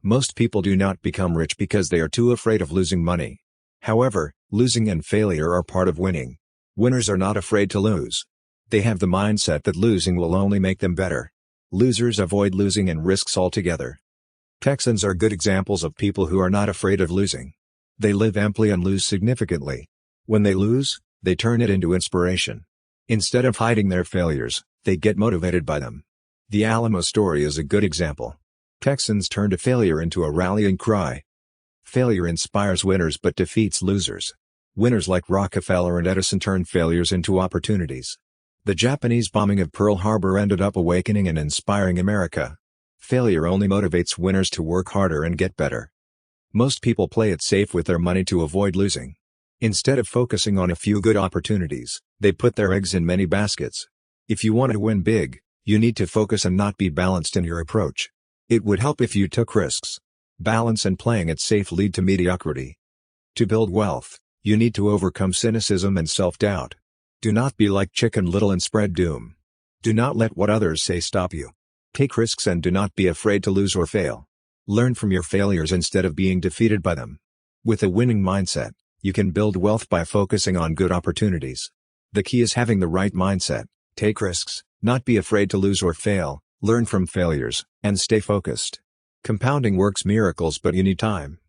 Most people do not become rich because they are too afraid of losing money. However, losing and failure are part of winning. Winners are not afraid to lose. They have the mindset that losing will only make them better. Losers avoid losing and risks altogether. Texans are good examples of people who are not afraid of losing. They live amply and lose significantly. When they lose, they turn it into inspiration. Instead of hiding their failures, they get motivated by them. The Alamo story is a good example. Texans turned a failure into a rallying cry. Failure inspires winners but defeats losers. Winners like Rockefeller and Edison turned failures into opportunities. The Japanese bombing of Pearl Harbor ended up awakening and inspiring America. Failure only motivates winners to work harder and get better. Most people play it safe with their money to avoid losing. Instead of focusing on a few good opportunities, they put their eggs in many baskets. If you want to win big, you need to focus and not be balanced in your approach. It would help if you took risks. Balance and playing it safe lead to mediocrity. To build wealth, you need to overcome cynicism and self-doubt. Do not be like Chicken Little and spread doom. Do not let what others say stop you. Take risks and do not be afraid to lose or fail. Learn from your failures instead of being defeated by them. With a winning mindset, you can build wealth by focusing on good opportunities. The key is having the right mindset. Take risks, not be afraid to lose or fail, learn from failures, and stay focused. Compounding works miracles, but you need time.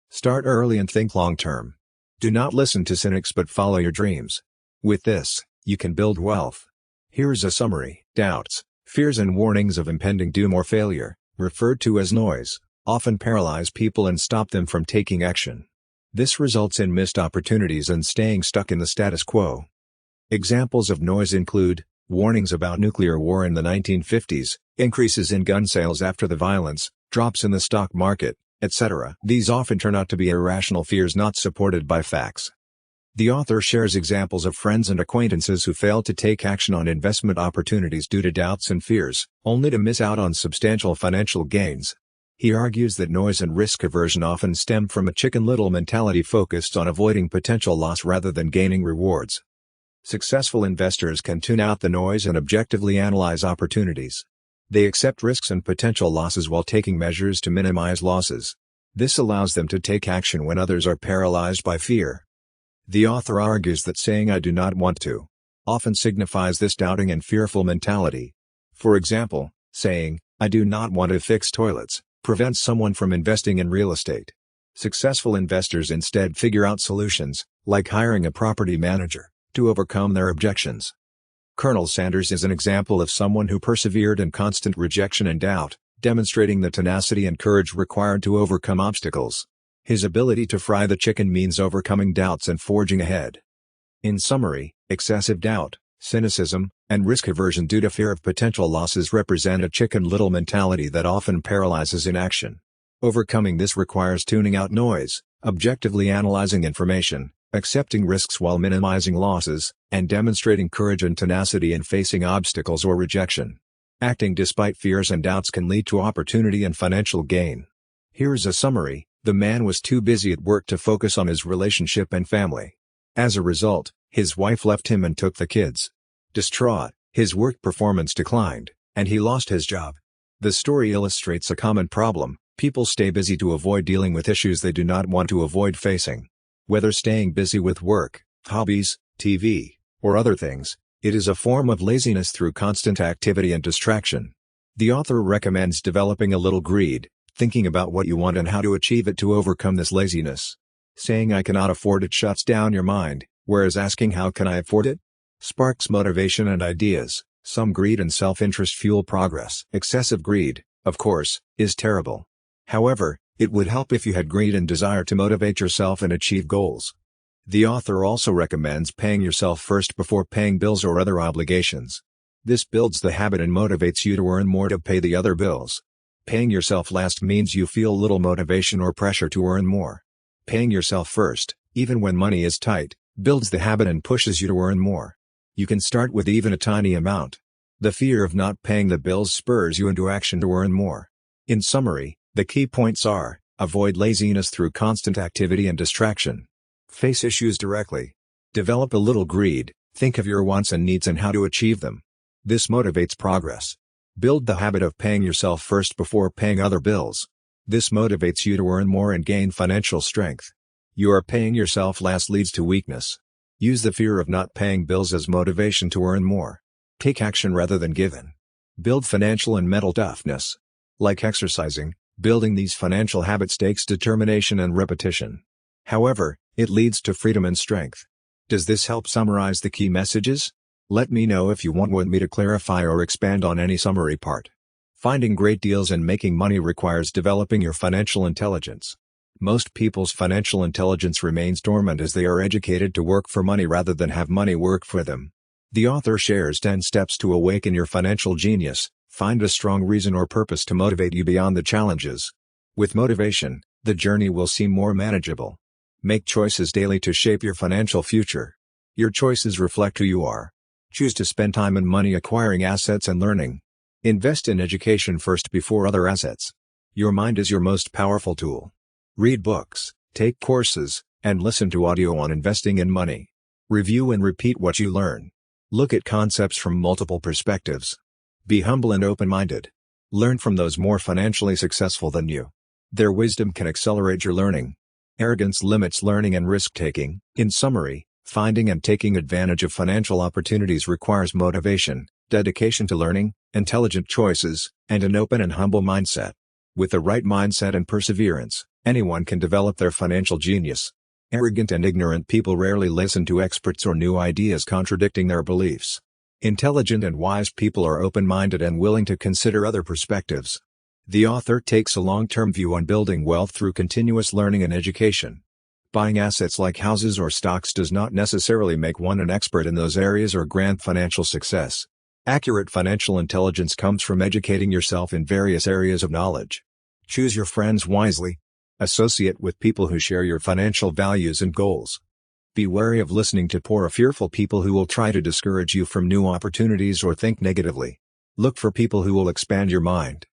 Start early and think long-term. Do not listen to cynics but follow your dreams. With this, you can build wealth. Here's a summary. Doubts, fears and warnings of impending doom or failure, referred to as noise, often paralyze people and stop them from taking action. This results in missed opportunities and staying stuck in the status quo. Examples of noise include warnings about nuclear war in the 1950s, increases in gun sales after the violence, drops in the stock market, etc. These often turn out to be irrational fears not supported by facts. The author shares examples of friends and acquaintances who failed to take action on investment opportunities due to doubts and fears, only to miss out on substantial financial gains. He argues that noise and risk aversion often stem from a Chicken Little mentality focused on avoiding potential loss rather than gaining rewards. Successful investors can tune out the noise and objectively analyze opportunities. They accept risks and potential losses while taking measures to minimize losses. This allows them to take action when others are paralyzed by fear. The author argues that saying "I do not want to" often signifies this doubting and fearful mentality. For example, saying, "I do not want to fix toilets," prevents someone from investing in real estate. Successful investors instead figure out solutions, like hiring a property manager, to overcome their objections. Colonel Sanders is an example of someone who persevered in constant rejection and doubt, demonstrating the tenacity and courage required to overcome obstacles. His ability to fry the chicken means overcoming doubts and forging ahead. In summary, excessive doubt, cynicism, and risk aversion due to fear of potential losses represent a Chicken Little mentality that often paralyzes inaction. Overcoming this requires tuning out noise, objectively analyzing information, accepting risks while minimizing losses, and demonstrating courage and tenacity in facing obstacles or rejection. Acting despite fears and doubts can lead to opportunity and financial gain. Here's a summary: the man was too busy at work to focus on his relationship and family. As a result, his wife left him and took the kids. Distraught, his work performance declined, and he lost his job. The story illustrates a common problem: people stay busy to avoid dealing with issues they do not want to avoid facing. Whether staying busy with work, hobbies, TV, or other things, it is a form of laziness through constant activity and distraction. The author recommends developing a little greed, thinking about what you want and how to achieve it to overcome this laziness. Saying "I cannot afford it" shuts down your mind, whereas asking "How can I afford it?" sparks motivation and ideas. Some greed and self-interest fuel progress. Excessive greed, of course, is terrible. However, it would help if you had greed and desire to motivate yourself and achieve goals. The author also recommends paying yourself first before paying bills or other obligations. This builds the habit and motivates you to earn more to pay the other bills. Paying yourself last means you feel little motivation or pressure to earn more. Paying yourself first, even when money is tight, builds the habit and pushes you to earn more. You can start with even a tiny amount. The fear of not paying the bills spurs you into action to earn more. In summary, the key points are: avoid laziness through constant activity and distraction. Face issues directly. Develop a little greed, think of your wants and needs and how to achieve them. This motivates progress. Build the habit of paying yourself first before paying other bills. This motivates you to earn more and gain financial strength. Your paying yourself last leads to weakness. Use the fear of not paying bills as motivation to earn more. Take action rather than give in. Build financial and mental toughness. Like exercising, building these financial habits takes determination and repetition. However, it leads to freedom and strength. Does this help summarize the key messages? Let me know if you want me to clarify or expand on any summary part. Finding great deals and making money requires developing your financial intelligence. Most people's financial intelligence remains dormant as they are educated to work for money rather than have money work for them. The author shares 10 steps to awaken your financial genius. Find a strong reason or purpose to motivate you beyond the challenges. With motivation, the journey will seem more manageable. Make choices daily to shape your financial future. Your choices reflect who you are. Choose to spend time and money acquiring assets and learning. Invest in education first before other assets. Your mind is your most powerful tool. Read books, take courses, and listen to audio on investing in money. Review and repeat what you learn. Look at concepts from multiple perspectives. Be humble and open-minded. Learn from those more financially successful than you. Their wisdom can accelerate your learning. Arrogance limits learning and risk-taking. In summary, finding and taking advantage of financial opportunities requires motivation, dedication to learning, intelligent choices, and an open and humble mindset. With the right mindset and perseverance, anyone can develop their financial genius. Arrogant and ignorant people rarely listen to experts or new ideas contradicting their beliefs. Intelligent and wise people are open-minded and willing to consider other perspectives. The author takes a long-term view on building wealth through continuous learning and education. Buying assets like houses or stocks does not necessarily make one an expert in those areas or grant financial success. Accurate financial intelligence comes from educating yourself in various areas of knowledge. Choose your friends wisely. Associate with people who share your financial values and goals. Be wary of listening to poor or fearful people who will try to discourage you from new opportunities or think negatively. Look for people who will expand your mind.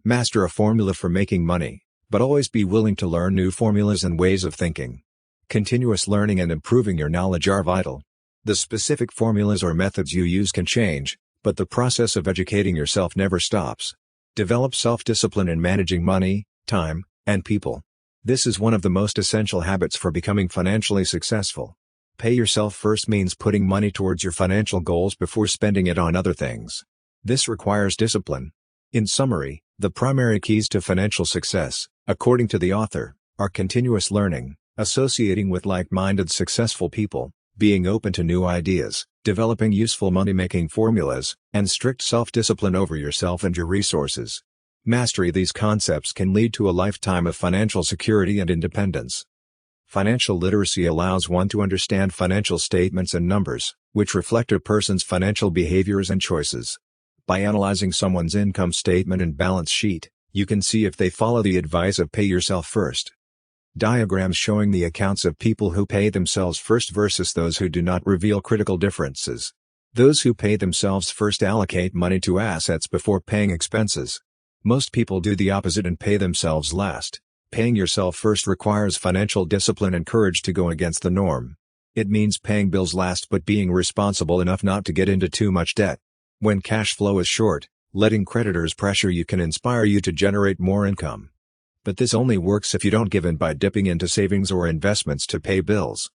Master a formula for making money, but always be willing to learn new formulas and ways of thinking. Continuous learning and improving your knowledge are vital. The specific formulas or methods you use can change, but the process of educating yourself never stops. Develop self-discipline in managing money, time, and people. This is one of the most essential habits for becoming financially successful. Pay yourself first means putting money towards your financial goals before spending it on other things. This requires discipline. In summary, the primary keys to financial success, according to the author, are continuous learning, associating with like-minded successful people, being open to new ideas, developing useful money-making formulas, and strict self-discipline over yourself and your resources. Mastery these concepts can lead to a lifetime of financial security and independence. Financial literacy allows one to understand financial statements and numbers, which reflect a person's financial behaviors and choices. By analyzing someone's income statement and balance sheet, you can see if they follow the advice of pay yourself first. Diagrams showing the accounts of people who pay themselves first versus those who do not reveal critical differences. Those who pay themselves first allocate money to assets before paying expenses. Most people do the opposite and pay themselves last. Paying yourself first requires financial discipline and courage to go against the norm. It means paying bills last but being responsible enough not to get into too much debt. When cash flow is short, letting creditors pressure you can inspire you to generate more income. But this only works if you don't give in by dipping into savings or investments to pay bills.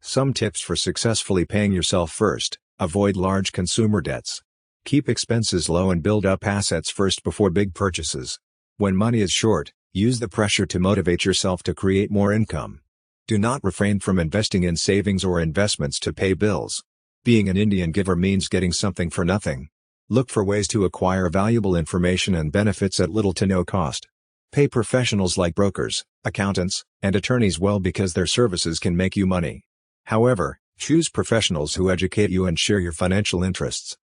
Some tips for successfully paying yourself first: avoid large consumer debts. Keep expenses low and build up assets first before big purchases. When money is short, use the pressure to motivate yourself to create more income. Do not refrain from investing in savings or investments to pay bills. Being an Indian giver means getting something for nothing. Look for ways to acquire valuable information and benefits at little to no cost. Pay professionals like brokers, accountants, and attorneys well because their services can make you money. However, choose professionals who educate you and share your financial interests.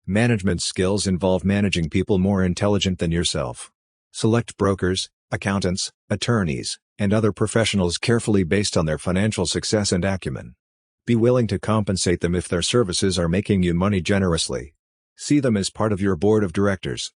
Management skills involve managing people more intelligent than yourself. Select brokers, accountants, attorneys, and other professionals carefully based on their financial success and acumen. Be willing to compensate them if their services are making you money generously. See them as part of your board of directors.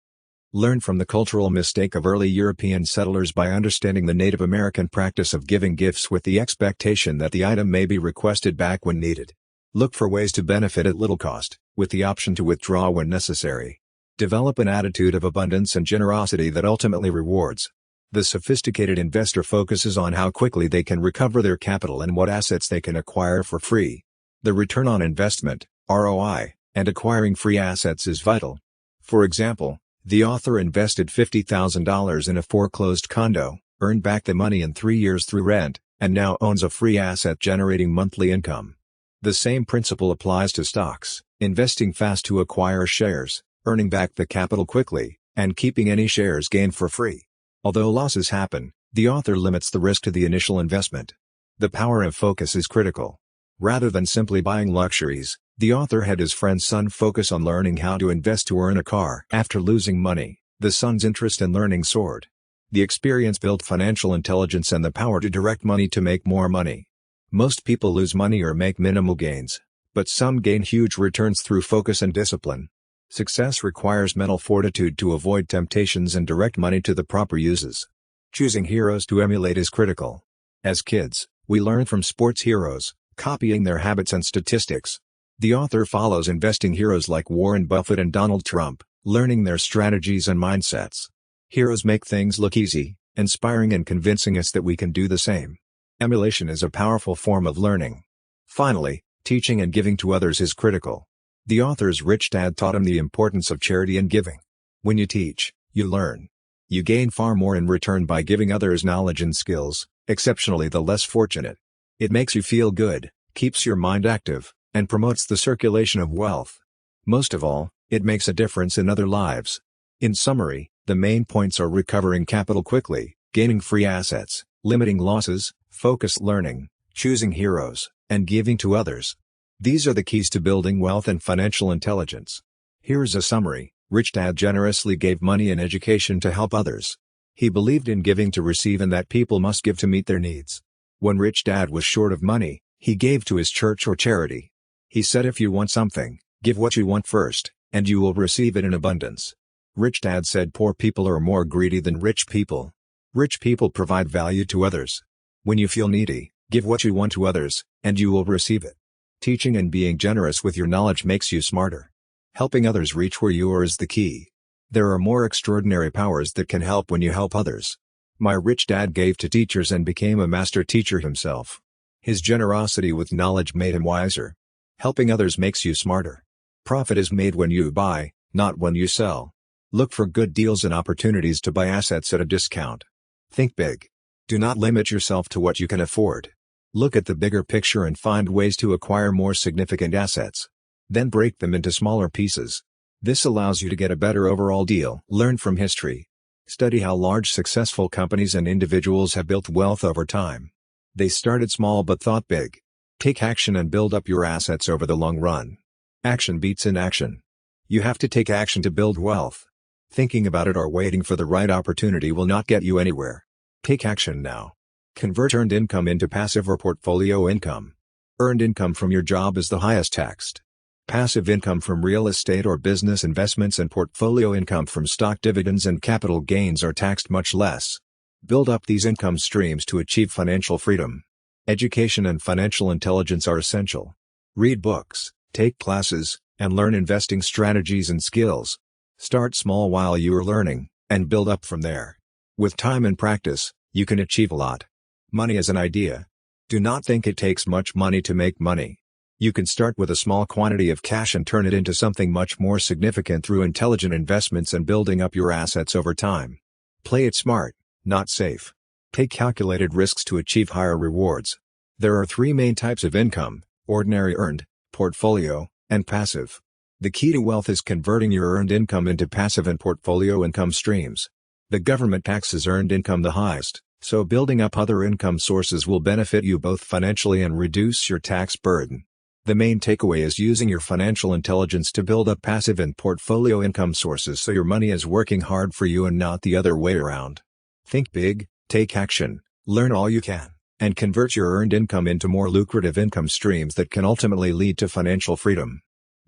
Learn from the cultural mistake of early European settlers by understanding the Native American practice of giving gifts with the expectation that the item may be requested back when needed. Look for ways to benefit at little cost, with the option to withdraw when necessary. Develop an attitude of abundance and generosity that ultimately rewards. The sophisticated investor focuses on how quickly they can recover their capital and what assets they can acquire for free. The return on investment, ROI, and acquiring free assets is vital. For example, the author invested $50,000 in a foreclosed condo, earned back the money in 3 years through rent, and now owns a free asset generating monthly income. The same principle applies to stocks: investing fast to acquire shares, earning back the capital quickly, and keeping any shares gained for free. Although losses happen, the author limits the risk to the initial investment. The power of focus is critical. Rather than simply buying luxuries, the author had his friend's son focus on learning how to invest to earn a car. After losing money, the son's interest in learning soared. The experience built financial intelligence and the power to direct money to make more money. Most people lose money or make minimal gains, but some gain huge returns through focus and discipline. Success requires mental fortitude to avoid temptations and direct money to the proper uses. Choosing heroes to emulate is critical. As kids, we learn from sports heroes, copying their habits and statistics. The author follows investing heroes like Warren Buffett and Donald Trump, learning their strategies and mindsets. Heroes make things look easy, inspiring and convincing us that we can do the same. Emulation is a powerful form of learning. Finally, teaching and giving to others is critical. The author's rich dad taught him the importance of charity and giving. When you teach, you learn. You gain far more in return by giving others knowledge and skills, exceptionally the less fortunate. It makes you feel good, keeps your mind active, and promotes the circulation of wealth. Most of all, it makes a difference in other lives. In summary, the main points are recovering capital quickly, gaining free assets, limiting losses, focused learning, choosing heroes, and giving to others. These are the keys to building wealth and financial intelligence. Here's a summary. Rich Dad generously gave money and education to help others. He believed in giving to receive and that people must give to meet their needs. When Rich Dad was short of money, he gave to his church or charity. He said, if you want something, give what you want first, and you will receive it in abundance. Rich Dad said poor people are more greedy than rich people. Rich people provide value to others. When you feel needy, give what you want to others, and you will receive it. Teaching and being generous with your knowledge makes you smarter. Helping others reach where you are is the key. There are more extraordinary powers that can help when you help others. My rich dad gave to teachers and became a master teacher himself. His generosity with knowledge made him wiser. Helping others makes you smarter. Profit is made when you buy, not when you sell. Look for good deals and opportunities to buy assets at a discount. Think big. Do not limit yourself to what you can afford. Look at the bigger picture and find ways to acquire more significant assets. Then break them into smaller pieces. This allows you to get a better overall deal. Learn from history. Study how large successful companies and individuals have built wealth over time. They started small but thought big. Take action and build up your assets over the long run. Action beats inaction. You have to take action to build wealth. Thinking about it or waiting for the right opportunity will not get you anywhere. Take action now. Convert earned income into passive or portfolio income. Earned income from your job is the highest taxed. Passive income from real estate or business investments and portfolio income from stock dividends and capital gains are taxed much less. Build up these income streams to achieve financial freedom. Education and financial intelligence are essential. Read books, take classes, and learn investing strategies and skills. Start small while you are learning, and build up from there. With time and practice, you can achieve a lot. Money is an idea. Do not think it takes much money to make money. You can start with a small quantity of cash and turn it into something much more significant through intelligent investments and building up your assets over time. Play it smart, not safe. Take calculated risks to achieve higher rewards. There are three main types of income: ordinary earned, portfolio, and passive. The key to wealth is converting your earned income into passive and portfolio income streams. The government taxes earned income the highest, so building up other income sources will benefit you both financially and reduce your tax burden. The main takeaway is using your financial intelligence to build up passive and portfolio income sources so your money is working hard for you and not the other way around. Think big, take action, learn all you can, and convert your earned income into more lucrative income streams that can ultimately lead to financial freedom.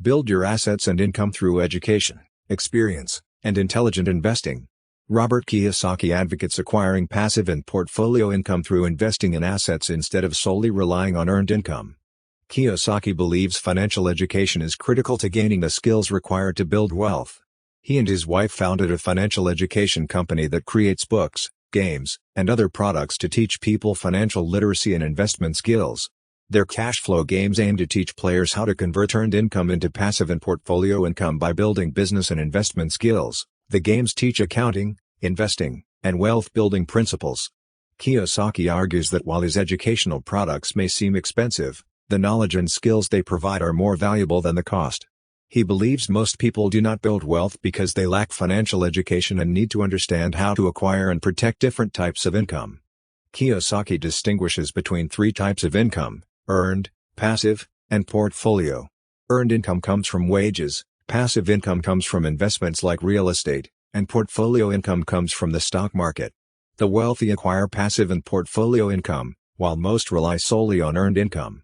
Build your assets and income through education, experience, and intelligent investing. Robert Kiyosaki advocates acquiring passive and portfolio income through investing in assets instead of solely relying on earned income. Kiyosaki believes financial education is critical to gaining the skills required to build wealth. He and his wife founded a financial education company that creates books, games, and other products to teach people financial literacy and investment skills. Their cash flow games aim to teach players how to convert earned income into passive and portfolio income by building business and investment skills. The games teach accounting, investing, and wealth building principles. Kiyosaki argues that while his educational products may seem expensive, the knowledge and skills they provide are more valuable than the cost. He believes most people do not build wealth because they lack financial education and need to understand how to acquire and protect different types of income. Kiyosaki distinguishes between three types of income: earned, passive, and portfolio. Earned income comes from wages, passive income comes from investments like real estate, and portfolio income comes from the stock market. The wealthy acquire passive and portfolio income, while most rely solely on earned income.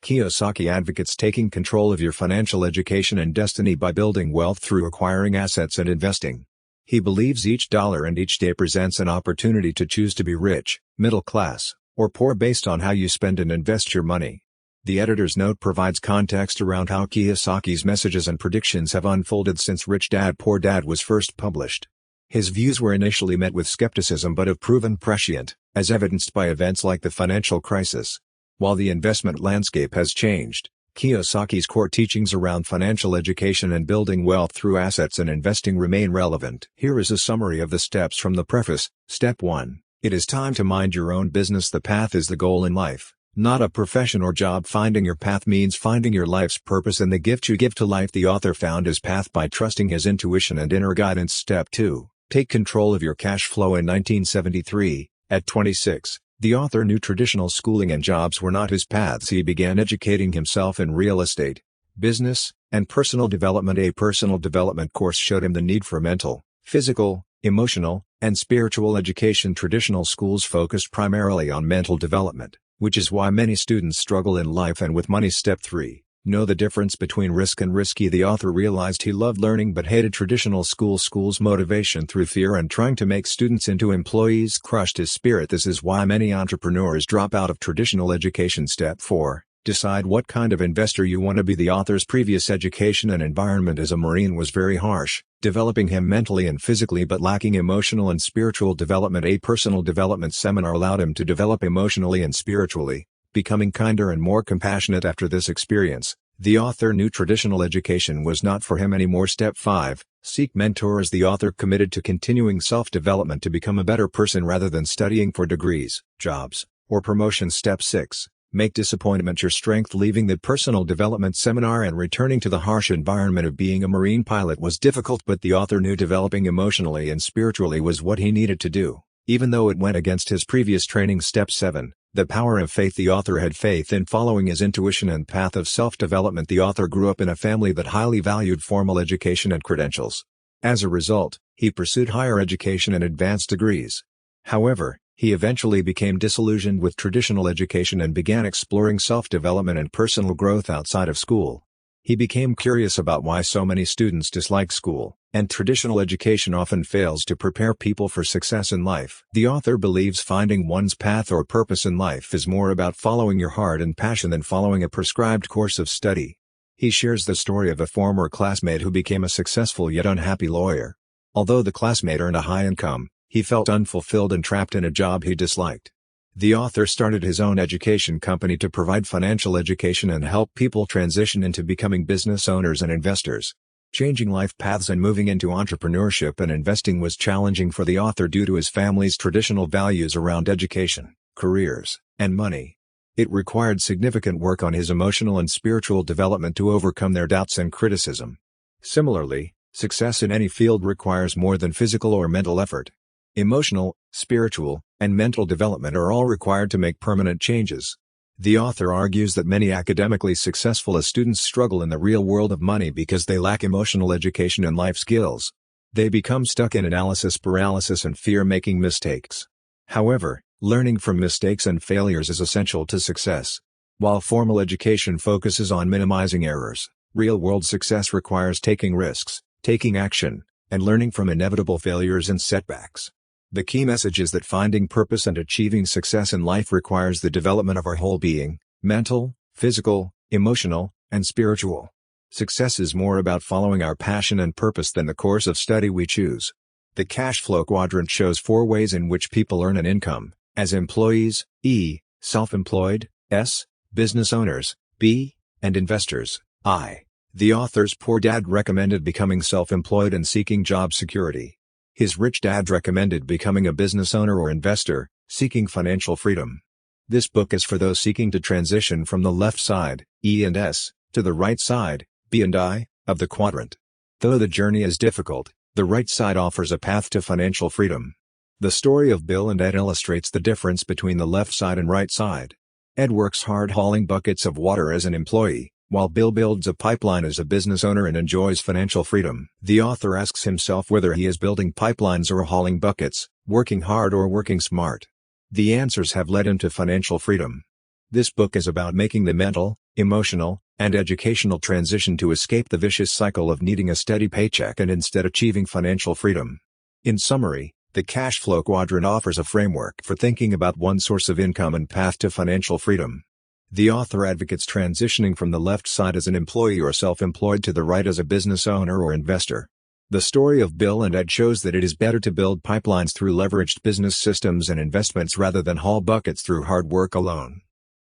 Kiyosaki advocates taking control of your financial education and destiny by building wealth through acquiring assets and investing. He believes each dollar and each day presents an opportunity to choose to be rich, middle class, or poor based on how you spend and invest your money. The editor's note provides context around how Kiyosaki's messages and predictions have unfolded since Rich Dad Poor Dad was first published. His views were initially met with skepticism but have proven prescient, as evidenced by events like the financial crisis. While the investment landscape has changed, Kiyosaki's core teachings around financial education and building wealth through assets and investing remain relevant. Here is a summary of the steps from the preface. Step 1. It is time to mind your own business. The path is the goal in life, not a profession or job. Finding your path means finding your life's purpose and the gift you give to life. The author found his path by trusting his intuition and inner guidance. Step 2. Take control of your cash flow. In 1973, at 26, the author knew traditional schooling and jobs were not his paths. He began educating himself in real estate, business, and personal development. A personal development course showed him the need for mental, physical, emotional, and spiritual education. Traditional schools focused primarily on mental development, which is why many students struggle in life and with money. Step 3. Know the difference between risk and risky. The author realized he loved learning but hated traditional school's motivation through fear and trying to make students into employees crushed his spirit. This is why many entrepreneurs drop out of traditional education. Step 4. Decide what kind of investor you want to be. The author's previous education and environment as a Marine was very harsh, developing him mentally and physically but lacking emotional and spiritual development. A personal development seminar allowed him to develop emotionally and spiritually, becoming kinder and more compassionate after this experience. The author knew traditional education was not for him anymore. Step 5. Seek mentors. The author committed to continuing self-development to become a better person rather than studying for degrees, jobs, or promotions. Step 6. Make disappointment your strength. Leaving the personal development seminar and returning to the harsh environment of being a Marine pilot was difficult, but the author knew developing emotionally and spiritually was what he needed to do, even though it went against his previous training. Step 7. The power of faith. The author had faith in following his intuition and path of self-development. The author grew up in a family that highly valued formal education and credentials. As a result, he pursued higher education and advanced degrees. However, he eventually became disillusioned with traditional education and began exploring self-development and personal growth outside of school. He became curious about why so many students dislike school, and traditional education often fails to prepare people for success in life. The author believes finding one's path or purpose in life is more about following your heart and passion than following a prescribed course of study. He shares the story of a former classmate who became a successful yet unhappy lawyer. Although the classmate earned a high income, he felt unfulfilled and trapped in a job he disliked. The author started his own education company to provide financial education and help people transition into becoming business owners and investors. Changing life paths and moving into entrepreneurship and investing was challenging for the author due to his family's traditional values around education, careers, and money. It required significant work on his emotional and spiritual development to overcome their doubts and criticism. Similarly, success in any field requires more than physical or mental effort. Emotional, spiritual, and mental development are all required to make permanent changes. The author argues that many academically successful students struggle in the real world of money because they lack emotional education and life skills. They become stuck in analysis paralysis and fear making mistakes. However, learning from mistakes and failures is essential to success. While formal education focuses on minimizing errors, real-world success requires taking risks, taking action, and learning from inevitable failures and setbacks. The key message is that finding purpose and achieving success in life requires the development of our whole being, mental, physical, emotional, and spiritual. Success is more about following our passion and purpose than the course of study we choose. The cash flow quadrant shows 4 ways in which people earn an income: as employees, E, self-employed, S, business owners, B, and investors, I. The author's poor dad recommended becoming self-employed and seeking job security. His rich dad recommended becoming a business owner or investor, seeking financial freedom. This book is for those seeking to transition from the left side, E and S, to the right side, B and I, of the quadrant. Though the journey is difficult, the right side offers a path to financial freedom. The story of Bill and Ed illustrates the difference between the left side and right side. Ed works hard hauling buckets of water as an employee, while Bill builds a pipeline as a business owner and enjoys financial freedom. The author asks himself whether he is building pipelines or hauling buckets, working hard or working smart. The answers have led him to financial freedom. This book is about making the mental, emotional, and educational transition to escape the vicious cycle of needing a steady paycheck and instead achieving financial freedom. In summary, the cash flow quadrant offers a framework for thinking about one source of income and path to financial freedom. The author advocates transitioning from the left side as an employee or self-employed to the right as a business owner or investor. The story of Bill and Ed shows that it is better to build pipelines through leveraged business systems and investments rather than haul buckets through hard work alone.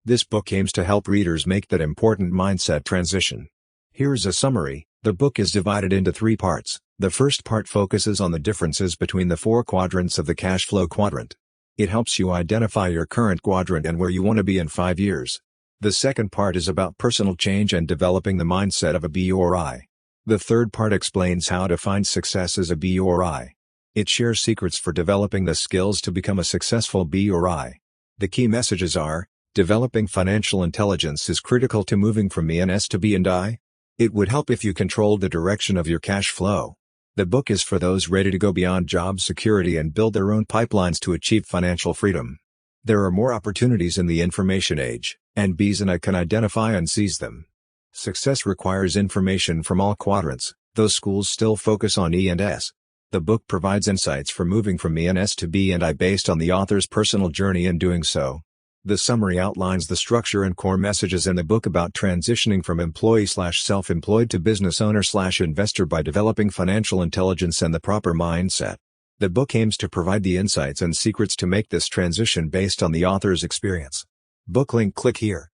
This book aims to help readers make that important mindset transition. Here's a summary. The book is divided into 3 parts. The first part focuses on the differences between the 4 quadrants of the cash flow quadrant. It helps you identify your current quadrant and where you want to be in 5 years. The second part is about personal change and developing the mindset of a B or I. The third part explains how to find success as a B or I. It shares secrets for developing the skills to become a successful B or I. The key messages are: developing financial intelligence is critical to moving from E and S to B and I. It would help if you controlled the direction of your cash flow. The book is for those ready to go beyond job security and build their own pipelines to achieve financial freedom. There are more opportunities in the information age, and B's and I can identify and seize them. Success requires information from all quadrants, though schools still focus on E and S. The book provides insights for moving from E and S to B and I based on the author's personal journey in doing so. The summary outlines the structure and core messages in the book about transitioning from employee/self-employed to business owner/investor by developing financial intelligence and the proper mindset. The book aims to provide the insights and secrets to make this transition based on the author's experience. Book link click here.